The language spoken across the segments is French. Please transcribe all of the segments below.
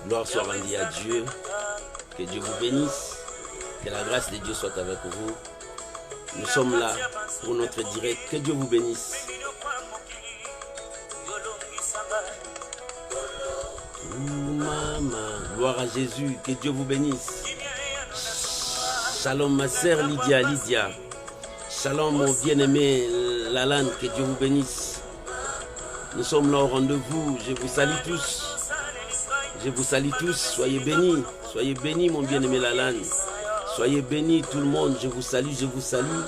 Gloire soit rendue à Dieu. Que Dieu vous bénisse. Que la grâce de Dieu soit avec vous. Nous sommes là pour notre direct. Que Dieu vous bénisse. Gloire à Jésus. Que Dieu vous bénisse. Shalom ma sœur Lydia. Shalom mon bien-aimé Lalan. Que Dieu vous bénisse. Nous sommes là au rendez-vous. Je vous salue tous. Je vous salue tous. Soyez bénis. Soyez bénis mon bien-aimé Lalan. Soyez bénis tout le monde. Je vous salue. Je vous salue.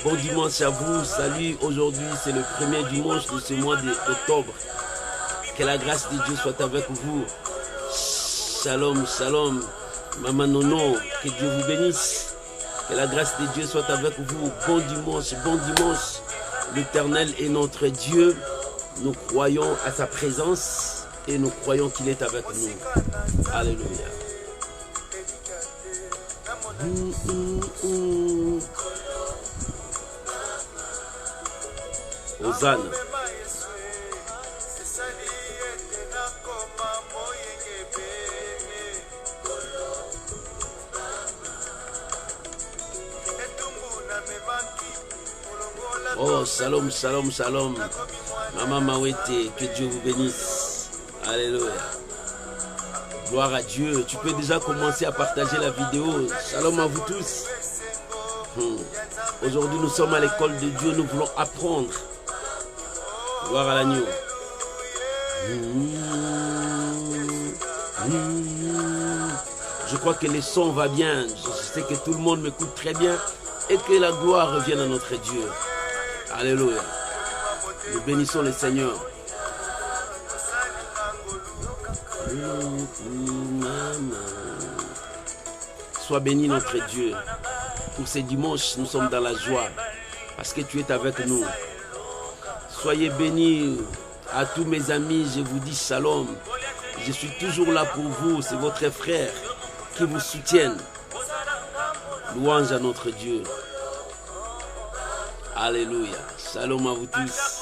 Bon dimanche à vous. Salut. Aujourd'hui c'est le premier dimanche de ce mois d'octobre. Que la grâce de Dieu soit avec vous. Shalom, shalom. Maman Nono, que Dieu vous bénisse. Que la grâce de Dieu soit avec vous. Bon dimanche, bon dimanche. L'Éternel est notre Dieu. Nous croyons à sa présence et nous croyons qu'il est avec nous. Alléluia. Hosanna. Oh, shalom, shalom, shalom. Maman Mawete, que Dieu vous bénisse. Alléluia. Gloire à Dieu. Tu peux déjà commencer à partager la vidéo. Shalom à vous tous. Aujourd'hui, nous sommes à l'école de Dieu. Nous voulons apprendre. Gloire à l'agneau. Je crois que le son va bien. Je sais que tout le monde m'écoute très bien. Et que la gloire revienne à notre Dieu. Alléluia. Nous bénissons le Seigneur. Sois béni notre Dieu. Pour ce dimanche, nous sommes dans la joie. Parce que tu es avec nous. Soyez bénis à tous mes amis. Je vous dis shalom. Je suis toujours là pour vous. C'est votre frère qui vous soutienne. Louange à notre Dieu. Alléluia. Shalom à vous tous.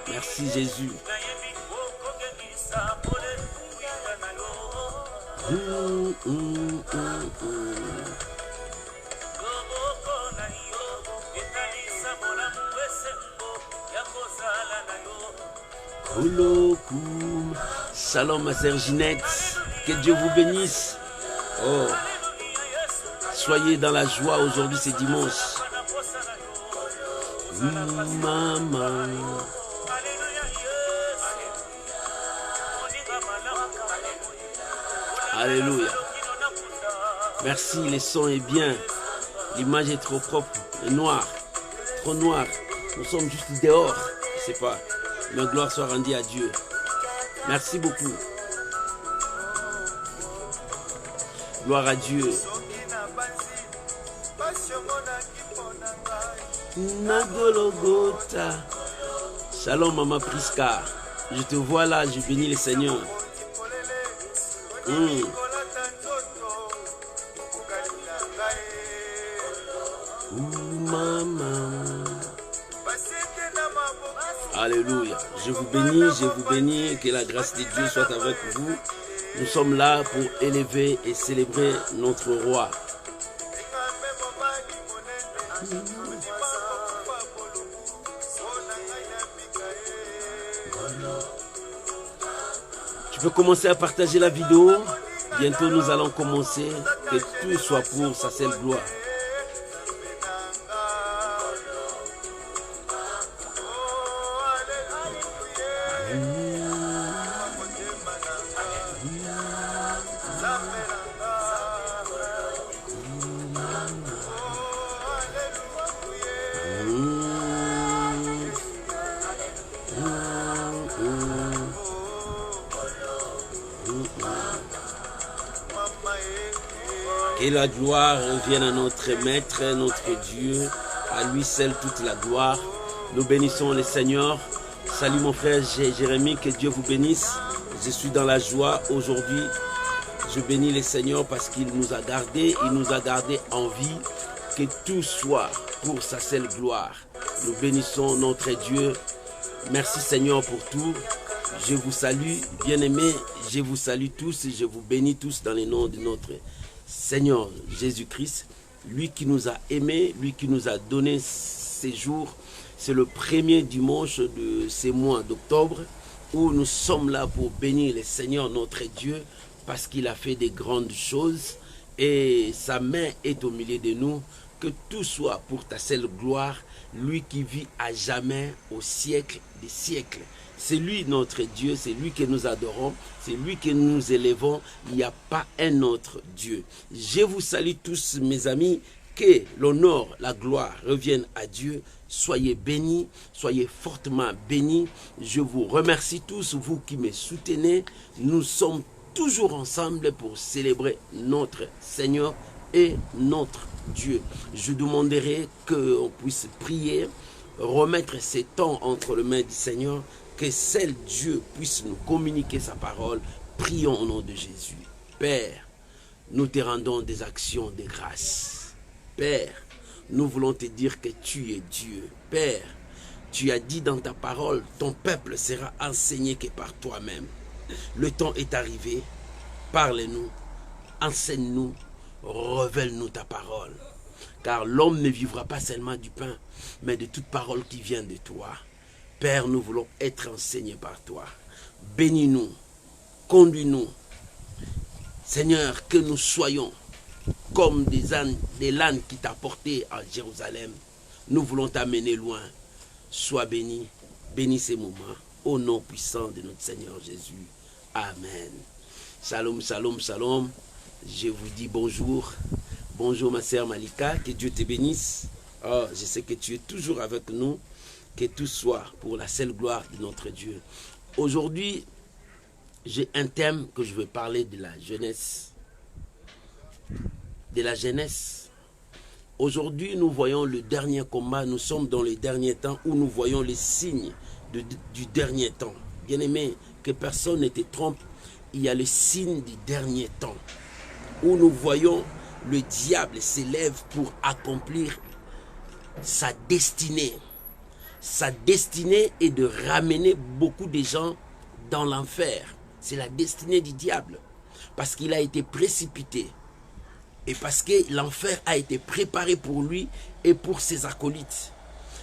Merci Jésus. Shalom ma sœur Ginette. Que Dieu vous bénisse. Oh. Soyez dans la joie aujourd'hui, c'est dimanche. Maman. Alléluia. Merci, le son est bien. L'image est trop propre, et noire. Trop noire. Nous sommes juste dehors. Je ne sais pas. Mais gloire soit rendue à Dieu. Merci beaucoup. Gloire à Dieu. Nagologota. Shalom Maman Priska. Je te vois là, je bénis le Seigneur. Maman. Alléluia. Je vous bénis, que la grâce de Dieu soit avec vous. Nous sommes là pour élever et célébrer notre roi. Tu peux commencer à partager la vidéo. Bientôt nous allons commencer. Que tout soit pour sa seule gloire. Et la gloire revienne à notre Maître, notre Dieu, à lui seul toute la gloire. Nous bénissons le Seigneur. Salut mon frère Jérémie, que Dieu vous bénisse. Je suis dans la joie aujourd'hui. Je bénis le Seigneur parce qu'il nous a gardés, il nous a gardés en vie. Que tout soit pour sa seule gloire. Nous bénissons notre Dieu. Merci Seigneur pour tout. Je vous salue, bien-aimés, je vous salue tous et je vous bénis tous dans le nom de notre Seigneur Jésus-Christ, lui qui nous a aimés, lui qui nous a donné ces jours. C'est le premier dimanche de ces mois d'octobre où nous sommes là pour bénir le Seigneur notre Dieu parce qu'il a fait des grandes choses et sa main est au milieu de nous. Que tout soit pour ta seule gloire, lui qui vit à jamais au siècle des siècles. C'est lui notre Dieu, c'est lui que nous adorons, c'est lui que nous élevons. Il n'y a pas un autre Dieu. Je vous salue tous mes amis, que l'honneur, la gloire reviennent à Dieu. Soyez bénis, soyez fortement bénis. Je vous remercie tous, vous qui me soutenez. Nous sommes toujours ensemble pour célébrer notre Seigneur et notre Dieu. Je demanderai qu'on puisse prier, remettre ces temps entre les mains du Seigneur, que seul Dieu puisse nous communiquer sa parole. Prions au nom de Jésus. Père, nous te rendons des actions de grâce. Père, nous voulons te dire que tu es Dieu. Père, tu as dit dans ta parole, ton peuple sera enseigné que par toi-même. Le temps est arrivé. Parle-nous, enseigne-nous, révèle-nous ta parole. Car l'homme ne vivra pas seulement du pain, mais de toute parole qui vient de toi. Père, nous voulons être enseignés par toi. Bénis-nous, conduis-nous. Seigneur, que nous soyons comme des ânes, des l'âne qui t'a porté à Jérusalem. Nous voulons t'amener loin. Sois béni, bénis ces moments. Au nom puissant de notre Seigneur Jésus. Amen. Shalom, shalom, shalom. Je vous dis bonjour. Bonjour ma sœur Malika, que Dieu te bénisse. Oh, je sais que tu es toujours avec nous. Que tout soit pour la seule gloire de notre Dieu. Aujourd'hui, j'ai un thème que je veux parler de la jeunesse. De la jeunesse. Aujourd'hui, nous voyons le dernier combat. Nous sommes dans les derniers temps où nous voyons les signes du dernier temps. Bien-aimé, que personne ne te trompe. Il y a le signe du dernier temps. Où nous voyons le diable s'élève pour accomplir sa destinée. Sa destinée est de ramener beaucoup de gens dans l'enfer. C'est la destinée du diable. Parce qu'il a été précipité. Et parce que l'enfer a été préparé pour lui et pour ses acolytes.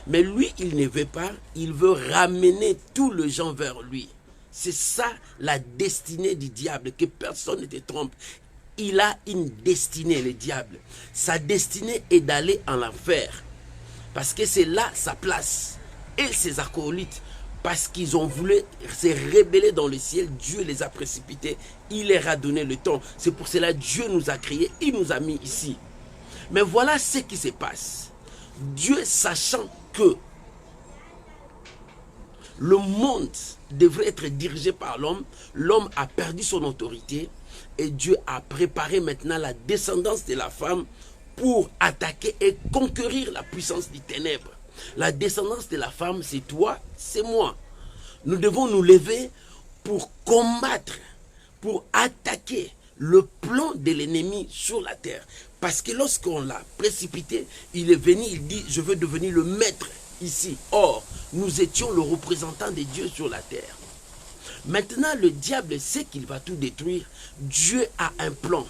Mais lui, il ne veut pas. Il veut ramener tous les gens vers lui. C'est ça la destinée du diable. Que personne ne te trompe. Il a une destinée, le diable. Sa destinée est d'aller en enfer. Parce que c'est là sa place. Et ses acolytes, parce qu'ils ont voulu se rebeller dans le ciel, Dieu les a précipités. Il leur a donné le temps. C'est pour cela que Dieu nous a créés. Il nous a mis ici. Mais voilà ce qui se passe. Dieu, sachant que le monde devrait être dirigé par l'homme, l'homme a perdu son autorité. Et Dieu a préparé maintenant la descendance de la femme pour attaquer et conquérir la puissance des ténèbres. La descendance de la femme, c'est toi, c'est moi. Nous devons nous lever pour combattre, pour attaquer le plan de l'ennemi sur la terre. Parce que lorsqu'on l'a précipité, il est venu, il dit, je veux devenir le maître ici. Or, nous étions le représentant de Dieu sur la terre. Maintenant, le diable sait qu'il va tout détruire. Dieu a un plan.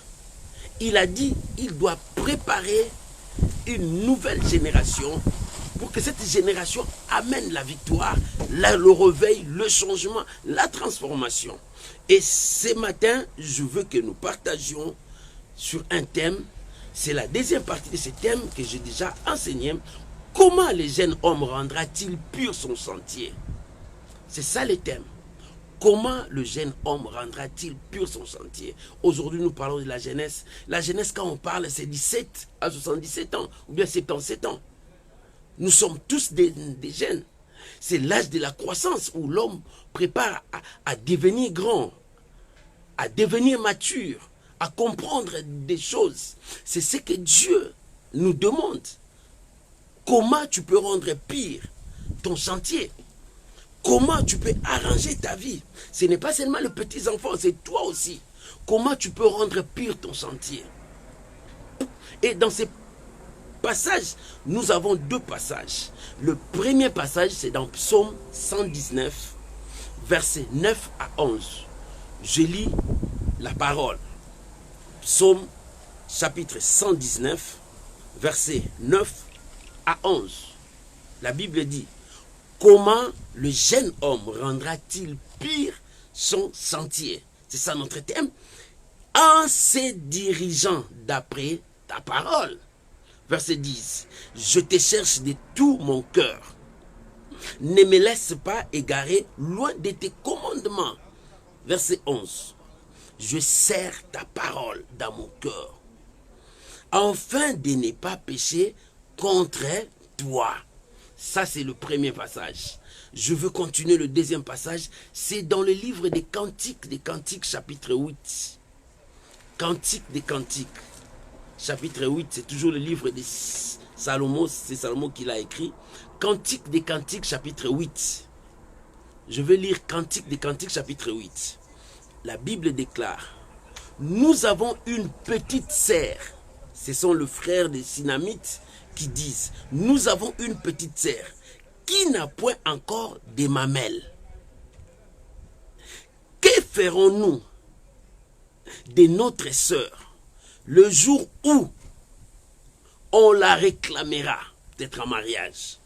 Il a dit, il doit préparer une nouvelle génération pour que cette génération amène la victoire, le réveil, le changement, la transformation. Et ce matin, je veux que nous partagions sur un thème. C'est la deuxième partie de ce thème que j'ai déjà enseigné. Comment le jeune homme rendra-t-il pur son sentier? C'est ça le thème. Comment le jeune homme rendra-t-il pur son sentier? Aujourd'hui, nous parlons de la jeunesse. La jeunesse, quand on parle, c'est 17 à 77 ans, ou bien 77 ans. Nous sommes tous des jeunes. C'est l'âge de la croissance où l'homme prépare à devenir grand, à devenir mature, à comprendre des choses. C'est ce que Dieu nous demande. Comment tu peux rendre pire ton sentier? Comment tu peux arranger ta vie? Ce n'est pas seulement les petits-enfants, c'est toi aussi. Comment tu peux rendre pire ton sentier? Et dans ces passages, nous avons deux passages. Le premier passage, c'est dans Psaume 119, versets 9 à 11. Je lis la parole. Psaume chapitre 119, versets 9 à 11. La Bible dit: comment le jeune homme rendra-t-il pire son sentier? C'est ça notre thème. En se dirigeant d'après ta parole. Verset 10. Je te cherche de tout mon cœur. Ne me laisse pas égarer loin de tes commandements. Verset 11. Je serre ta parole dans mon cœur, afin de ne pas pécher contre toi. Ça, c'est le premier passage. Je veux continuer le deuxième passage. C'est dans le livre des Cantiques, chapitre 8. Cantiques des Cantiques, chapitre 8, c'est toujours le livre de Salomon. C'est Salomon qui l'a écrit. Cantiques des Cantiques, chapitre 8. Je vais lire Cantiques des Cantiques, chapitre 8. La Bible déclare: nous avons une petite sœur. Ce sont les frères des Sinamites qui disent: nous avons une petite sœur qui n'a point encore de mamelles. Que ferons-nous de notre sœur le jour où on la réclamera d'être en mariage?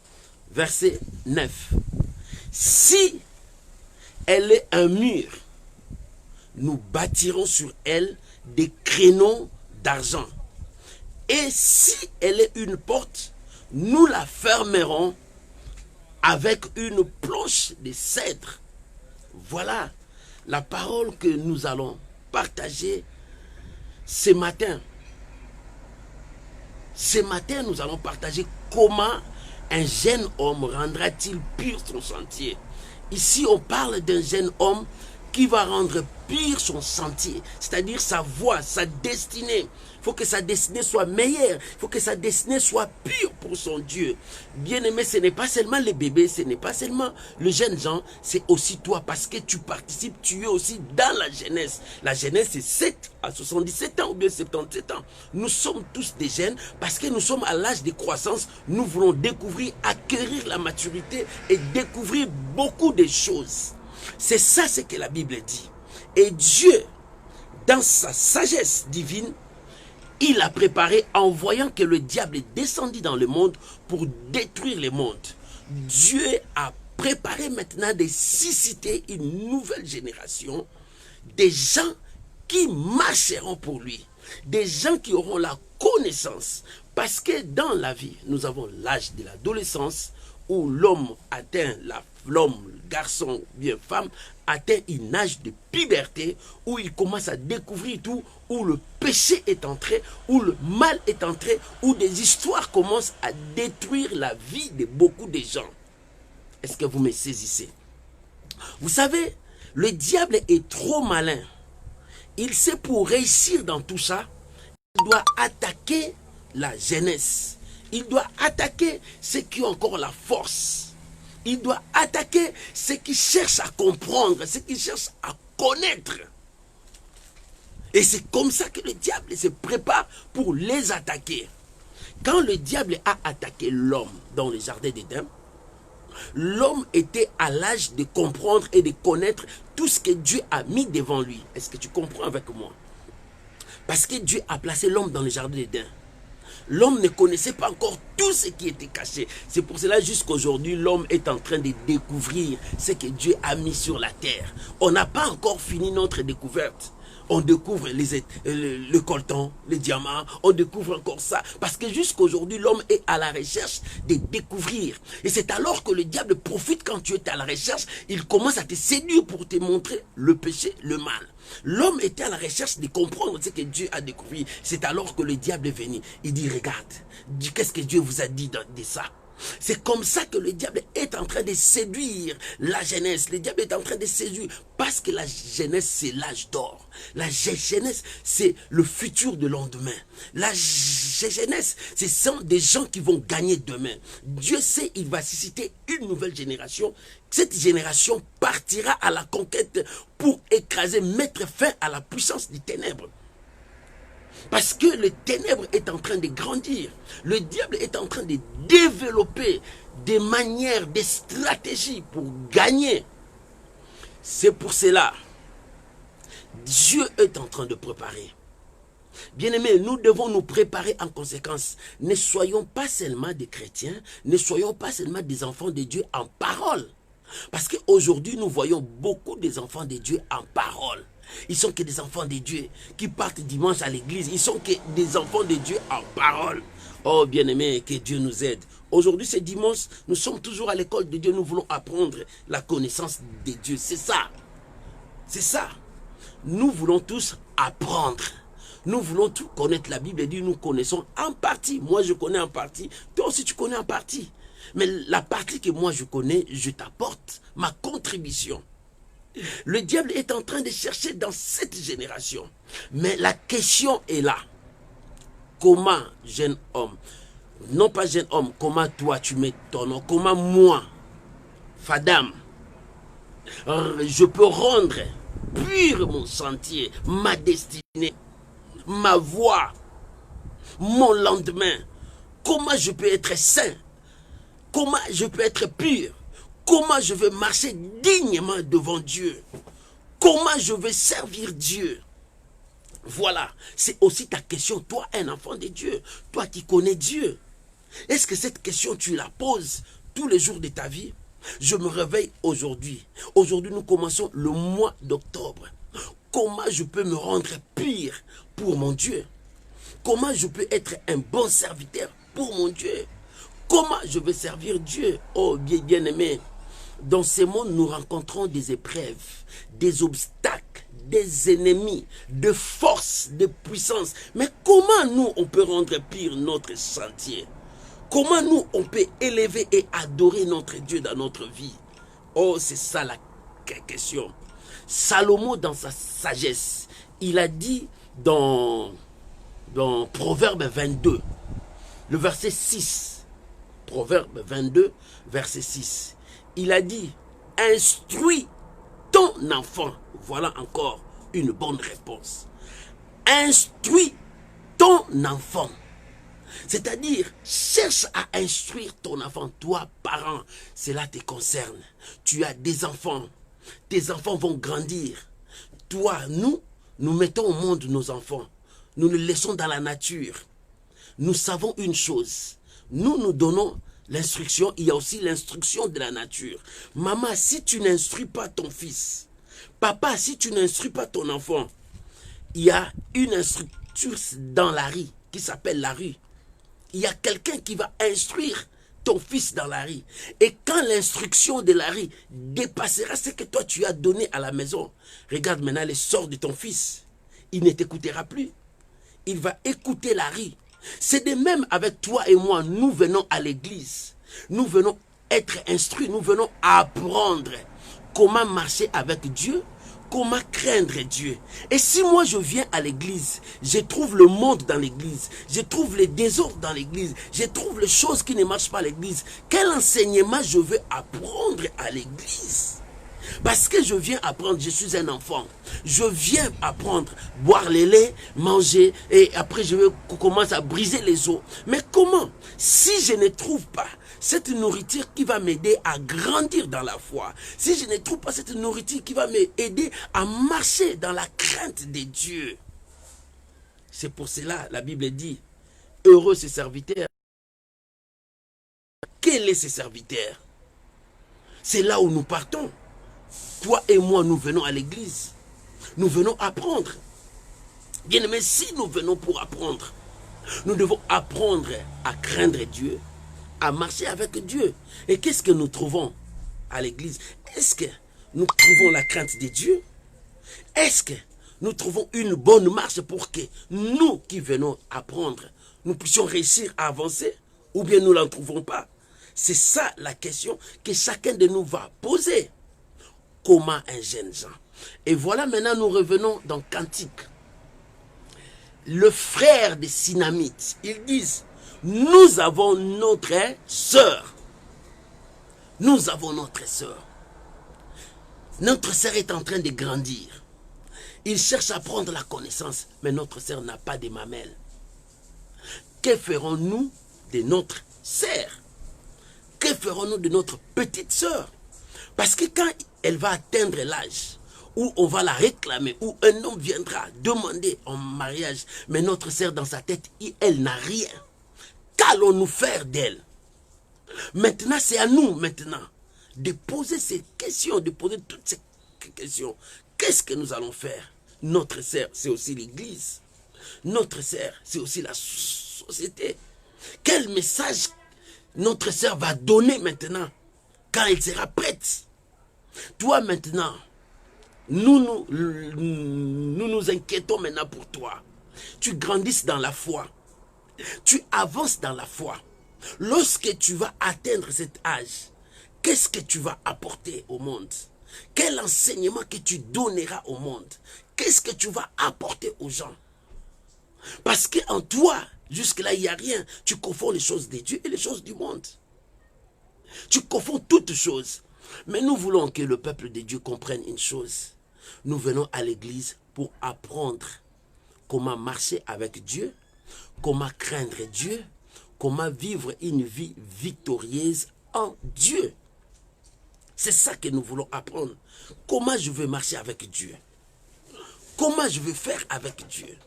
Verset 9. Si elle est un mur, nous bâtirons sur elle des créneaux d'argent. Et si elle est une porte, nous la fermerons avec une planche de cèdre. Voilà la parole que nous allons partager ce matin. Ce matin, nous allons partager comment un jeune homme rendra-t-il pur son sentier. Ici, on parle d'un jeune homme qui va rendre pire son sentier, c'est-à-dire sa voie, sa destinée. Il faut que sa destinée soit meilleure, il faut que sa destinée soit pure pour son Dieu. Bien-aimé, ce n'est pas seulement les bébés, ce n'est pas seulement le jeune Jean, c'est aussi toi, parce que tu participes, tu es aussi dans la jeunesse. La jeunesse, c'est 7 à 77 ans ou bien 77 ans. Nous sommes tous des jeunes parce que nous sommes à l'âge de croissance. Nous voulons découvrir, acquérir la maturité et découvrir beaucoup de choses. C'est ça ce que la Bible dit. Et Dieu, dans sa sagesse divine, il a préparé en voyant que le diable est descendu dans le monde pour détruire le monde. Dieu a préparé maintenant de susciter une nouvelle génération, des gens qui marcheront pour lui, des gens qui auront la connaissance. Parce que dans la vie, nous avons l'âge de l'adolescence où l'homme atteint l'homme, garçon, bien femme, atteint un âge de puberté où il commence à découvrir tout, où le péché est entré, où le mal est entré, où des histoires commencent à détruire la vie de beaucoup de gens. Est-ce que vous me saisissez? Vous savez, le diable est trop malin. Il sait, pour réussir dans tout ça, il doit attaquer la jeunesse. Il doit attaquer ceux qui ont encore la force. Il doit attaquer ceux qui cherchent à comprendre, ceux qui cherchent à connaître. Et c'est comme ça que le diable se prépare pour les attaquer. Quand le diable a attaqué l'homme dans le jardin d'Éden, l'homme était à l'âge de comprendre et de connaître tout ce que Dieu a mis devant lui. Est-ce que tu comprends avec moi? Parce que Dieu a placé l'homme dans le jardin d'Éden. L'homme ne connaissait pas encore tout ce qui était caché. C'est pour cela jusqu'aujourd'hui, l'homme est en train de découvrir ce que Dieu a mis sur la terre. On n'a pas encore fini notre découverte. On découvre le coltan, les diamants, on découvre encore ça. Parce que jusqu'aujourd'hui, l'homme est à la recherche de découvrir. Et c'est alors que le diable profite quand tu es à la recherche, il commence à te séduire pour te montrer le péché, le mal. L'homme était à la recherche de comprendre ce que Dieu a découvert. C'est alors que le diable est venu. Il dit, regarde, qu'est-ce que Dieu vous a dit de ça? C'est comme ça que le diable est en train de séduire la jeunesse. Le diable est en train de séduire parce que la jeunesse, c'est l'âge d'or. La jeunesse, c'est le futur de lendemain. La jeunesse, ce sont des gens qui vont gagner demain. Dieu sait, il va susciter une nouvelle génération. Cette génération partira à la conquête pour écraser, mettre fin à la puissance des ténèbres. Parce que le ténèbre est en train de grandir. Le diable est en train de développer des manières, des stratégies pour gagner. C'est pour cela, Dieu est en train de préparer. Bien-aimés, nous devons nous préparer en conséquence. Ne soyons pas seulement des chrétiens, ne soyons pas seulement des enfants de Dieu en parole. Parce qu'aujourd'hui, nous voyons beaucoup des enfants de Dieu en parole. Ils sont que des enfants de Dieu qui partent dimanche à l'église. Ils sont que des enfants de Dieu en parole. Oh bien-aimés, que Dieu nous aide. Aujourd'hui, c'est dimanche, nous sommes toujours à l'école de Dieu. Nous voulons apprendre la connaissance de Dieu. C'est ça. C'est ça. Nous voulons tous apprendre. Nous voulons tout connaître. La Bible dit nous connaissons en partie. Moi, je connais en partie. Toi aussi, tu connais en partie. Mais la partie que moi, je connais, je t'apporte ma contribution. Le diable est en train de chercher dans cette génération. Mais la question est là. Comment, jeune homme, non pas jeune homme, comment toi tu mets ton nom, comment moi, Fadam, je peux rendre pur mon sentier, ma destinée, ma voie, mon lendemain. Comment je peux être saint? Comment je peux être pur? Comment je vais marcher dignement devant Dieu? Comment je vais servir Dieu? Voilà, c'est aussi ta question, toi un enfant de Dieu, toi qui connais Dieu. Est-ce que cette question tu la poses tous les jours de ta vie? Je me réveille aujourd'hui. Aujourd'hui nous commençons le mois d'octobre. Comment je peux me rendre pur pour mon Dieu? Comment je peux être un bon serviteur pour mon Dieu? Comment je vais servir Dieu? Oh bien-aimé, dans ce monde nous rencontrons des épreuves, des obstacles, des ennemis, de forces, de puissance. Mais comment nous on peut rendre pire notre sentier? Comment nous on peut élever et adorer notre Dieu dans notre vie? Oh, c'est ça la question. Salomon dans sa sagesse, il a dit dans Proverbe 22, le verset 6, Proverbe 22, verset 6, il a dit, instruis ton enfant. Voilà encore une bonne réponse. Instruis ton enfant. C'est-à-dire, cherche à instruire ton enfant. Toi, parent, cela te concerne. Tu as des enfants. Tes enfants vont grandir. Toi, nous mettons au monde nos enfants. Nous les laissons dans la nature. Nous savons une chose. Nous donnons l'instruction. Il y a aussi l'instruction de la nature. Maman, si tu n'instruis pas ton fils, papa, si tu n'instruis pas ton enfant, il y a une instruction dans la rue qui s'appelle la rue. Il y a quelqu'un qui va instruire ton fils dans la rue. Et quand l'instruction de la rue dépassera ce que toi tu as donné à la maison, regarde maintenant les sorts de ton fils. Il ne t'écoutera plus. Il va écouter la rue. C'est de même avec toi et moi. Nous venons à l'église. Nous venons être instruits. Nous venons apprendre comment marcher avec Dieu. Comment craindre Dieu. Et si moi je viens à l'église, je trouve le monde dans l'église, je trouve les désordres dans l'église, je trouve les choses qui ne marchent pas à l'église, quel enseignement je veux apprendre à l'église? Parce que je viens apprendre, je suis un enfant. Je viens apprendre, boire le lait, manger, et après je commence à briser les os. Mais comment? Si je ne trouve pas cette nourriture qui va m'aider à grandir dans la foi, si je ne trouve pas cette nourriture qui va m'aider à marcher dans la crainte de Dieu, c'est pour cela la Bible dit, heureux ses serviteurs. Quel est ses serviteurs? C'est là où nous partons. Toi et moi, nous venons à l'église. Nous venons apprendre. Bien aimé, si nous venons pour apprendre, nous devons apprendre à craindre Dieu, à marcher avec Dieu. Et qu'est-ce que nous trouvons à l'église? Est-ce que nous trouvons la crainte de Dieu? Est-ce que nous trouvons une bonne marche pour que nous qui venons apprendre, nous puissions réussir à avancer? Ou bien nous ne l'en trouvons pas? C'est ça la question que chacun de nous va poser. Comment un jeune Jean? Et voilà, maintenant nous revenons dans Cantique. Le frère des Sinamites, ils disent, nous avons notre sœur. Nous avons notre sœur. Notre sœur est en train de grandir. Il cherche à prendre la connaissance, mais notre sœur n'a pas de mamelles. Que ferons-nous de notre sœur? Que ferons-nous de notre petite sœur? Parce que quand elle va atteindre l'âge où on va la réclamer, où un homme viendra demander en mariage, mais notre sœur dans sa tête, elle n'a rien. Qu'allons-nous faire d'elle? Maintenant, c'est à nous maintenant de poser ces questions, de poser toutes ces questions. Qu'est-ce que nous allons faire? Notre sœur, c'est aussi l'Église. Notre sœur, c'est aussi la société. Quel message notre sœur va donner maintenant quand elle sera prête? Toi maintenant, nous nous inquiétons maintenant pour toi. Tu grandisses dans la foi. Tu avances dans la foi. Lorsque tu vas atteindre cet âge, qu'est-ce que tu vas apporter au monde? Quel enseignement que tu donneras au monde? Qu'est-ce que tu vas apporter aux gens? Parce qu'en toi, jusque-là, il n'y a rien. Tu confonds les choses de Dieu et les choses du monde. Tu confonds toutes choses. Mais nous voulons que le peuple de Dieu comprenne une chose. Nous venons à l'église pour apprendre comment marcher avec Dieu, comment craindre Dieu, comment vivre une vie victorieuse en Dieu. C'est ça que nous voulons apprendre. Comment je veux marcher avec Dieu? Comment je veux faire avec Dieu?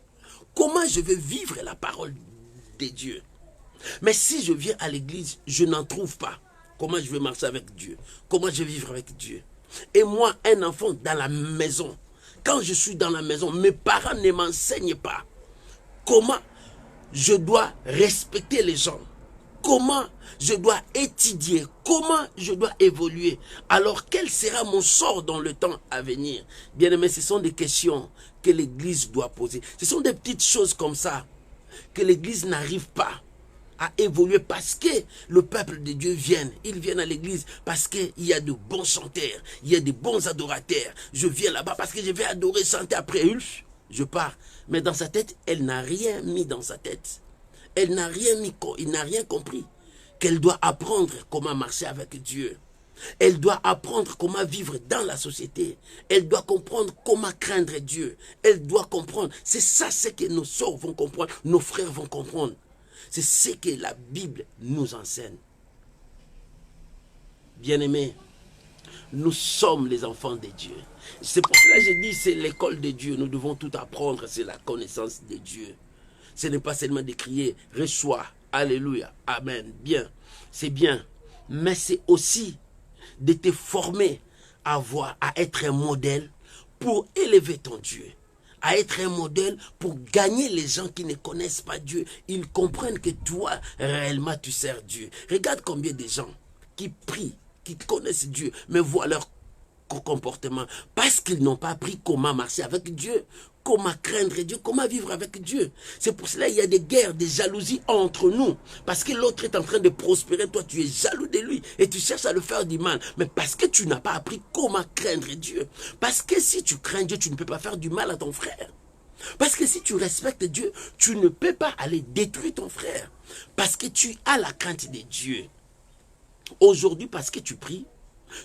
Comment je veux vivre la parole de Dieu? Mais si je viens à l'église, je n'en trouve pas. Comment je vais marcher avec Dieu? Comment je vais vivre avec Dieu? Et moi, un enfant dans la maison, quand je suis dans la maison, mes parents ne m'enseignent pas comment je dois respecter les gens, comment je dois étudier, comment je dois évoluer. Alors, quel sera mon sort dans le temps à venir? Bien aimé, ce sont des questions que l'Église doit poser. Ce sont des petites choses comme ça que l'Église n'arrive pas à évoluer parce que le peuple de Dieu vient. Ils viennent à l'église parce qu'il y a de bons chanteurs, il y a de bons adorateurs. Je viens là-bas parce que je vais adorer, chanter après. Je pars. Mais dans sa tête, elle n'a rien mis dans sa tête. Elle n'a rien mis, il n'a rien compris. Qu'elle doit apprendre comment marcher avec Dieu. Elle doit apprendre comment vivre dans la société. Elle doit comprendre comment craindre Dieu. Elle doit comprendre. C'est ça ce que nos sœurs vont comprendre, nos frères vont comprendre. C'est ce que la Bible nous enseigne. Bien-aimés, nous sommes les enfants de Dieu. C'est pour cela que je dis, c'est l'école de Dieu. Nous devons tout apprendre, c'est la connaissance de Dieu. Ce n'est pas seulement de crier, reçois, alléluia, amen, bien. C'est bien, mais c'est aussi de te former à être un modèle pour élever ton Dieu. À être un modèle pour gagner les gens qui ne connaissent pas Dieu. Ils comprennent que toi, réellement, tu sers Dieu. Regarde combien de gens qui prient, qui connaissent Dieu, mais voient leur comportement parce qu'ils n'ont pas appris comment marcher avec Dieu, comment craindre Dieu, comment vivre avec Dieu. C'est pour cela qu'il y a des guerres, des jalousies entre nous. Parce que l'autre est en train de prospérer, toi tu es jaloux de lui et tu cherches à le faire du mal. Mais parce que tu n'as pas appris comment craindre Dieu. Parce que si tu crains Dieu, tu ne peux pas faire du mal à ton frère. Parce que si tu respectes Dieu, tu ne peux pas aller détruire ton frère. Parce que tu as la crainte de Dieu. Aujourd'hui, parce que tu pries,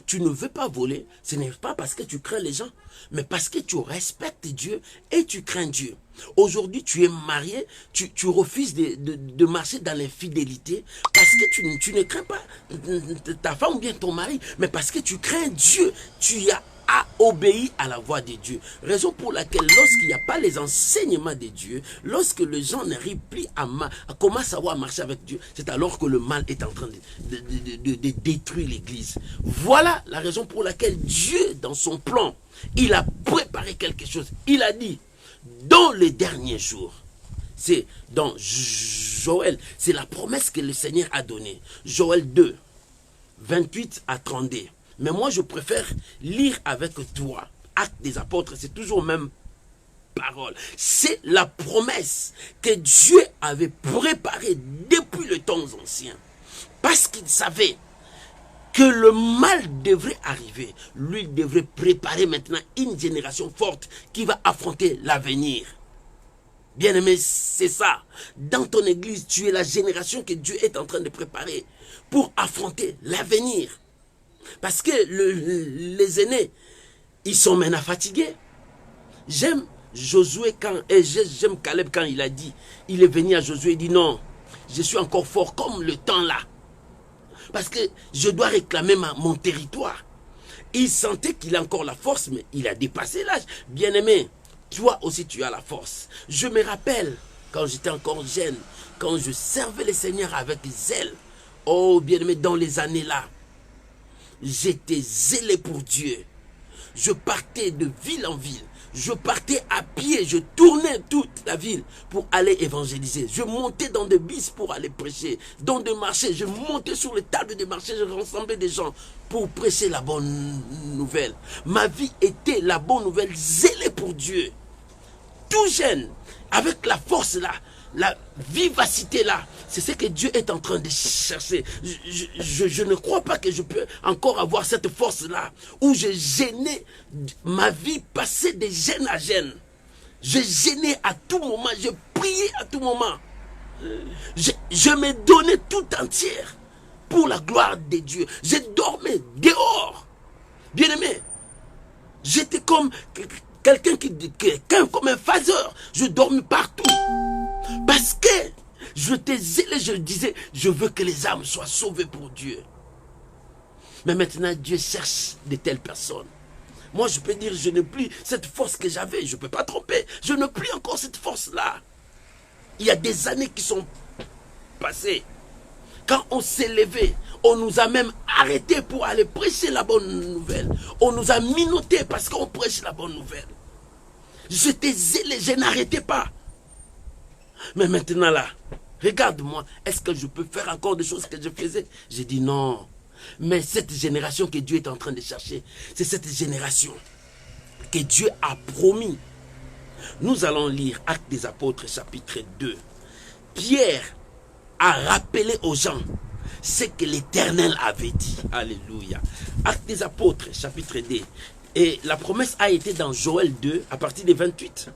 tu ne veux pas voler, ce n'est pas parce que tu crains les gens, mais parce que tu respectes Dieu et tu crains Dieu. Aujourd'hui, tu es marié, tu refuses de marcher dans l'infidélité parce que tu ne crains pas ta femme ou bien ton mari, mais parce que tu crains Dieu, tu as obéi à la voix de Dieu. Raison pour laquelle lorsqu'il n'y a pas les enseignements de Dieu, lorsque les gens n'arrivent plus à comment savoir marcher avec Dieu, c'est alors que le mal est en train de détruire l'église. Voilà la raison pour laquelle Dieu, dans son plan, il a préparé quelque chose. Il a dit, dans les derniers jours, c'est dans Joël, c'est la promesse que le Seigneur a donnée. Joël 2, 28 à 32. Mais moi, je préfère lire avec toi. Actes des apôtres, c'est toujours même parole. C'est la promesse que Dieu avait préparée depuis les temps anciens. Parce qu'il savait que le mal devrait arriver. Lui devrait préparer maintenant une génération forte qui va affronter l'avenir. Bien-aimé, c'est ça. Dans ton église, tu es la génération que Dieu est en train de préparer pour affronter l'avenir. Parce que les aînés, ils sont maintenant fatigués. J'aime Josué et j'aime Caleb quand il a dit, il est venu à Josué et dit non, je suis encore fort comme le temps là. Parce que je dois réclamer mon territoire. Il sentait qu'il a encore la force, mais il a dépassé l'âge. Bien-aimé, toi aussi tu as la force. Je me rappelle, quand j'étais encore jeune, quand je servais le Seigneur avec zèle. Oh, bien-aimé, dans les années là, j'étais zélé pour Dieu. Je partais de ville en ville. Je partais à pied, je tournais toute la ville pour aller évangéliser. Je montais dans des bus pour aller prêcher. Dans des marchés, je montais sur les tables de marché, je rassemblais des gens pour prêcher la bonne nouvelle. Ma vie était la bonne nouvelle, zélée pour Dieu. Tout jeune, avec la force là, la vivacité là, c'est ce que Dieu est en train de chercher. Je ne crois pas que je peux encore avoir cette force là, où je gênais ma vie, passée de gêne à gêne. Je gênais à tout moment, je priais à tout moment. Je me donnais tout entière pour la gloire de Dieu. Je dormais dehors. Bien aimé, j'étais comme quelqu'un comme un phaseur. Je dormais partout. Parce que j'étais zélé, je disais, je veux que les âmes soient sauvées pour Dieu. Mais maintenant, Dieu cherche de telles personnes. Moi, je peux dire, je n'ai plus cette force que j'avais. Je ne peux pas tromper. Je n'ai plus encore cette force-là. Il y a des années qui sont passées. Quand on s'est levé, on nous a même arrêtés pour aller prêcher la bonne nouvelle. On nous a minautés parce qu'on prêche la bonne nouvelle. J'étais zélé, je n'arrêtais pas. Mais maintenant là, regarde-moi, est-ce que je peux faire encore des choses que je faisais? J'ai dit non. Mais cette génération que Dieu est en train de chercher, c'est cette génération que Dieu a promis. Nous allons lire Actes des Apôtres chapitre 2. Pierre a rappelé aux gens ce que l'Éternel avait dit. Alléluia. Actes des Apôtres chapitre 2. Et la promesse a été dans Joël 2 à partir des 28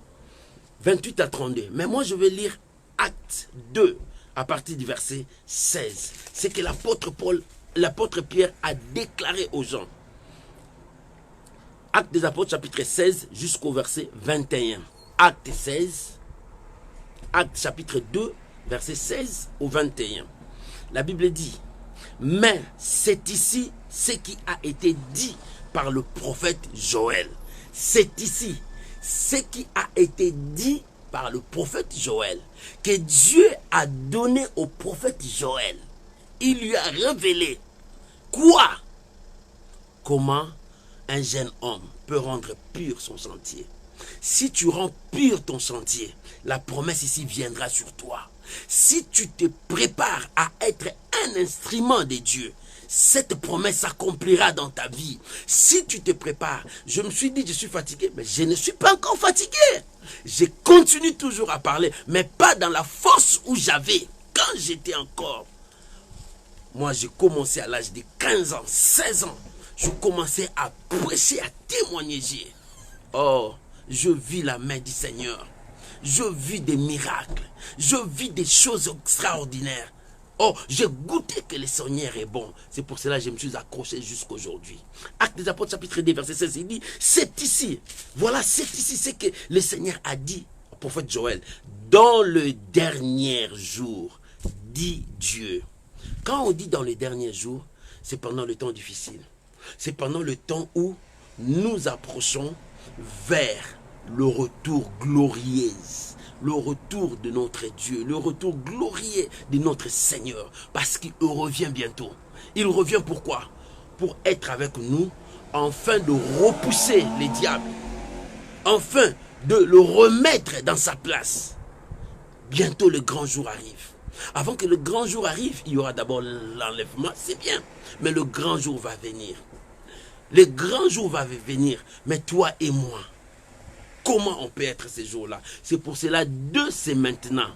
à 32. Mais moi je vais lire Acte 2 à partir du verset 16. C'est que l'apôtre Pierre a déclaré aux gens. Acte des Apôtres chapitre 16 jusqu'au verset 21. Acte 16. Acte chapitre 2 verset 16 au 21. La Bible dit, mais c'est ici ce qui a été dit par le prophète Joël. C'est ici ce qui a été dit par le prophète Joël, que Dieu a donné au prophète Joël. Il lui a révélé quoi? Comment un jeune homme peut rendre pur son sentier. Si tu rends pur ton sentier, la promesse ici viendra sur toi. Si tu te prépares à être un instrument de Dieu, cette promesse s'accomplira dans ta vie. Si tu te prépares, je me suis dit, je suis fatigué, mais je ne suis pas encore fatigué. Je continue toujours à parler, mais pas dans la force où j'avais quand j'étais encore. Moi, j'ai commencé à l'âge de 15 ans, 16 ans. Je commençais à prêcher, à témoigner. Oh, je vis la main du Seigneur. Je vis des miracles. Je vis des choses extraordinaires. Oh, j'ai goûté que le Seigneur est bon. C'est pour cela que je me suis accroché jusqu'à aujourd'hui. Actes des Apôtres, chapitre 2, verset 16, il dit, c'est ici. Voilà, c'est ici ce que le Seigneur a dit au prophète Joël. Dans le dernier jour, dit Dieu. Quand on dit dans les derniers jours, c'est pendant le temps difficile. C'est pendant le temps où nous approchons vers le retour glorieux. Le retour de notre Dieu, le retour glorieux de notre Seigneur, parce qu'il revient bientôt. Il revient pourquoi? Pour être avec nous, afin de repousser les diables, afin de le remettre dans sa place. Bientôt le grand jour arrive. Avant que le grand jour arrive, il y aura d'abord l'enlèvement, c'est bien, mais le grand jour va venir. Le grand jour va venir, mais toi et moi, comment on peut être ces jours-là? C'est pour cela, c'est maintenant.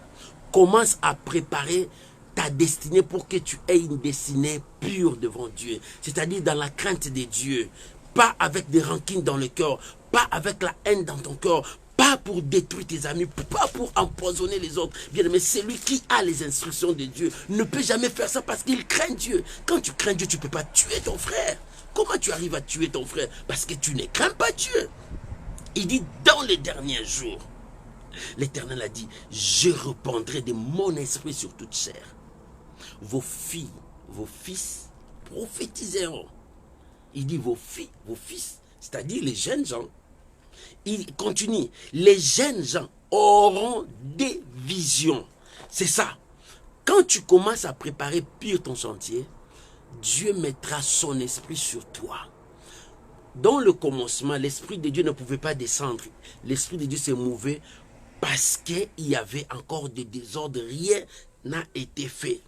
Commence à préparer ta destinée pour que tu aies une destinée pure devant Dieu. C'est-à-dire dans la crainte de Dieu. Pas avec des rancines dans le cœur. Pas avec la haine dans ton cœur. Pas pour détruire tes amis. Pas pour empoisonner les autres. Bien, mais celui qui a les instructions de Dieu ne peut jamais faire ça parce qu'il craint Dieu. Quand tu crains Dieu, tu ne peux pas tuer ton frère. Comment tu arrives à tuer ton frère? Parce que tu ne crains pas Dieu. Il dit, dans les derniers jours, l'Éternel a dit, je répandrai de mon esprit sur toute chair. Vos filles, vos fils prophétiseront. Il dit vos filles, vos fils, c'est-à-dire les jeunes gens. Il continue, les jeunes gens auront des visions. C'est ça. Quand tu commences à préparer pire ton chantier, Dieu mettra son esprit sur toi. Dans le commencement, l'esprit de Dieu ne pouvait pas descendre. L'esprit de Dieu s'est mouvé parce qu'il y avait encore des désordres. Rien n'a été fait.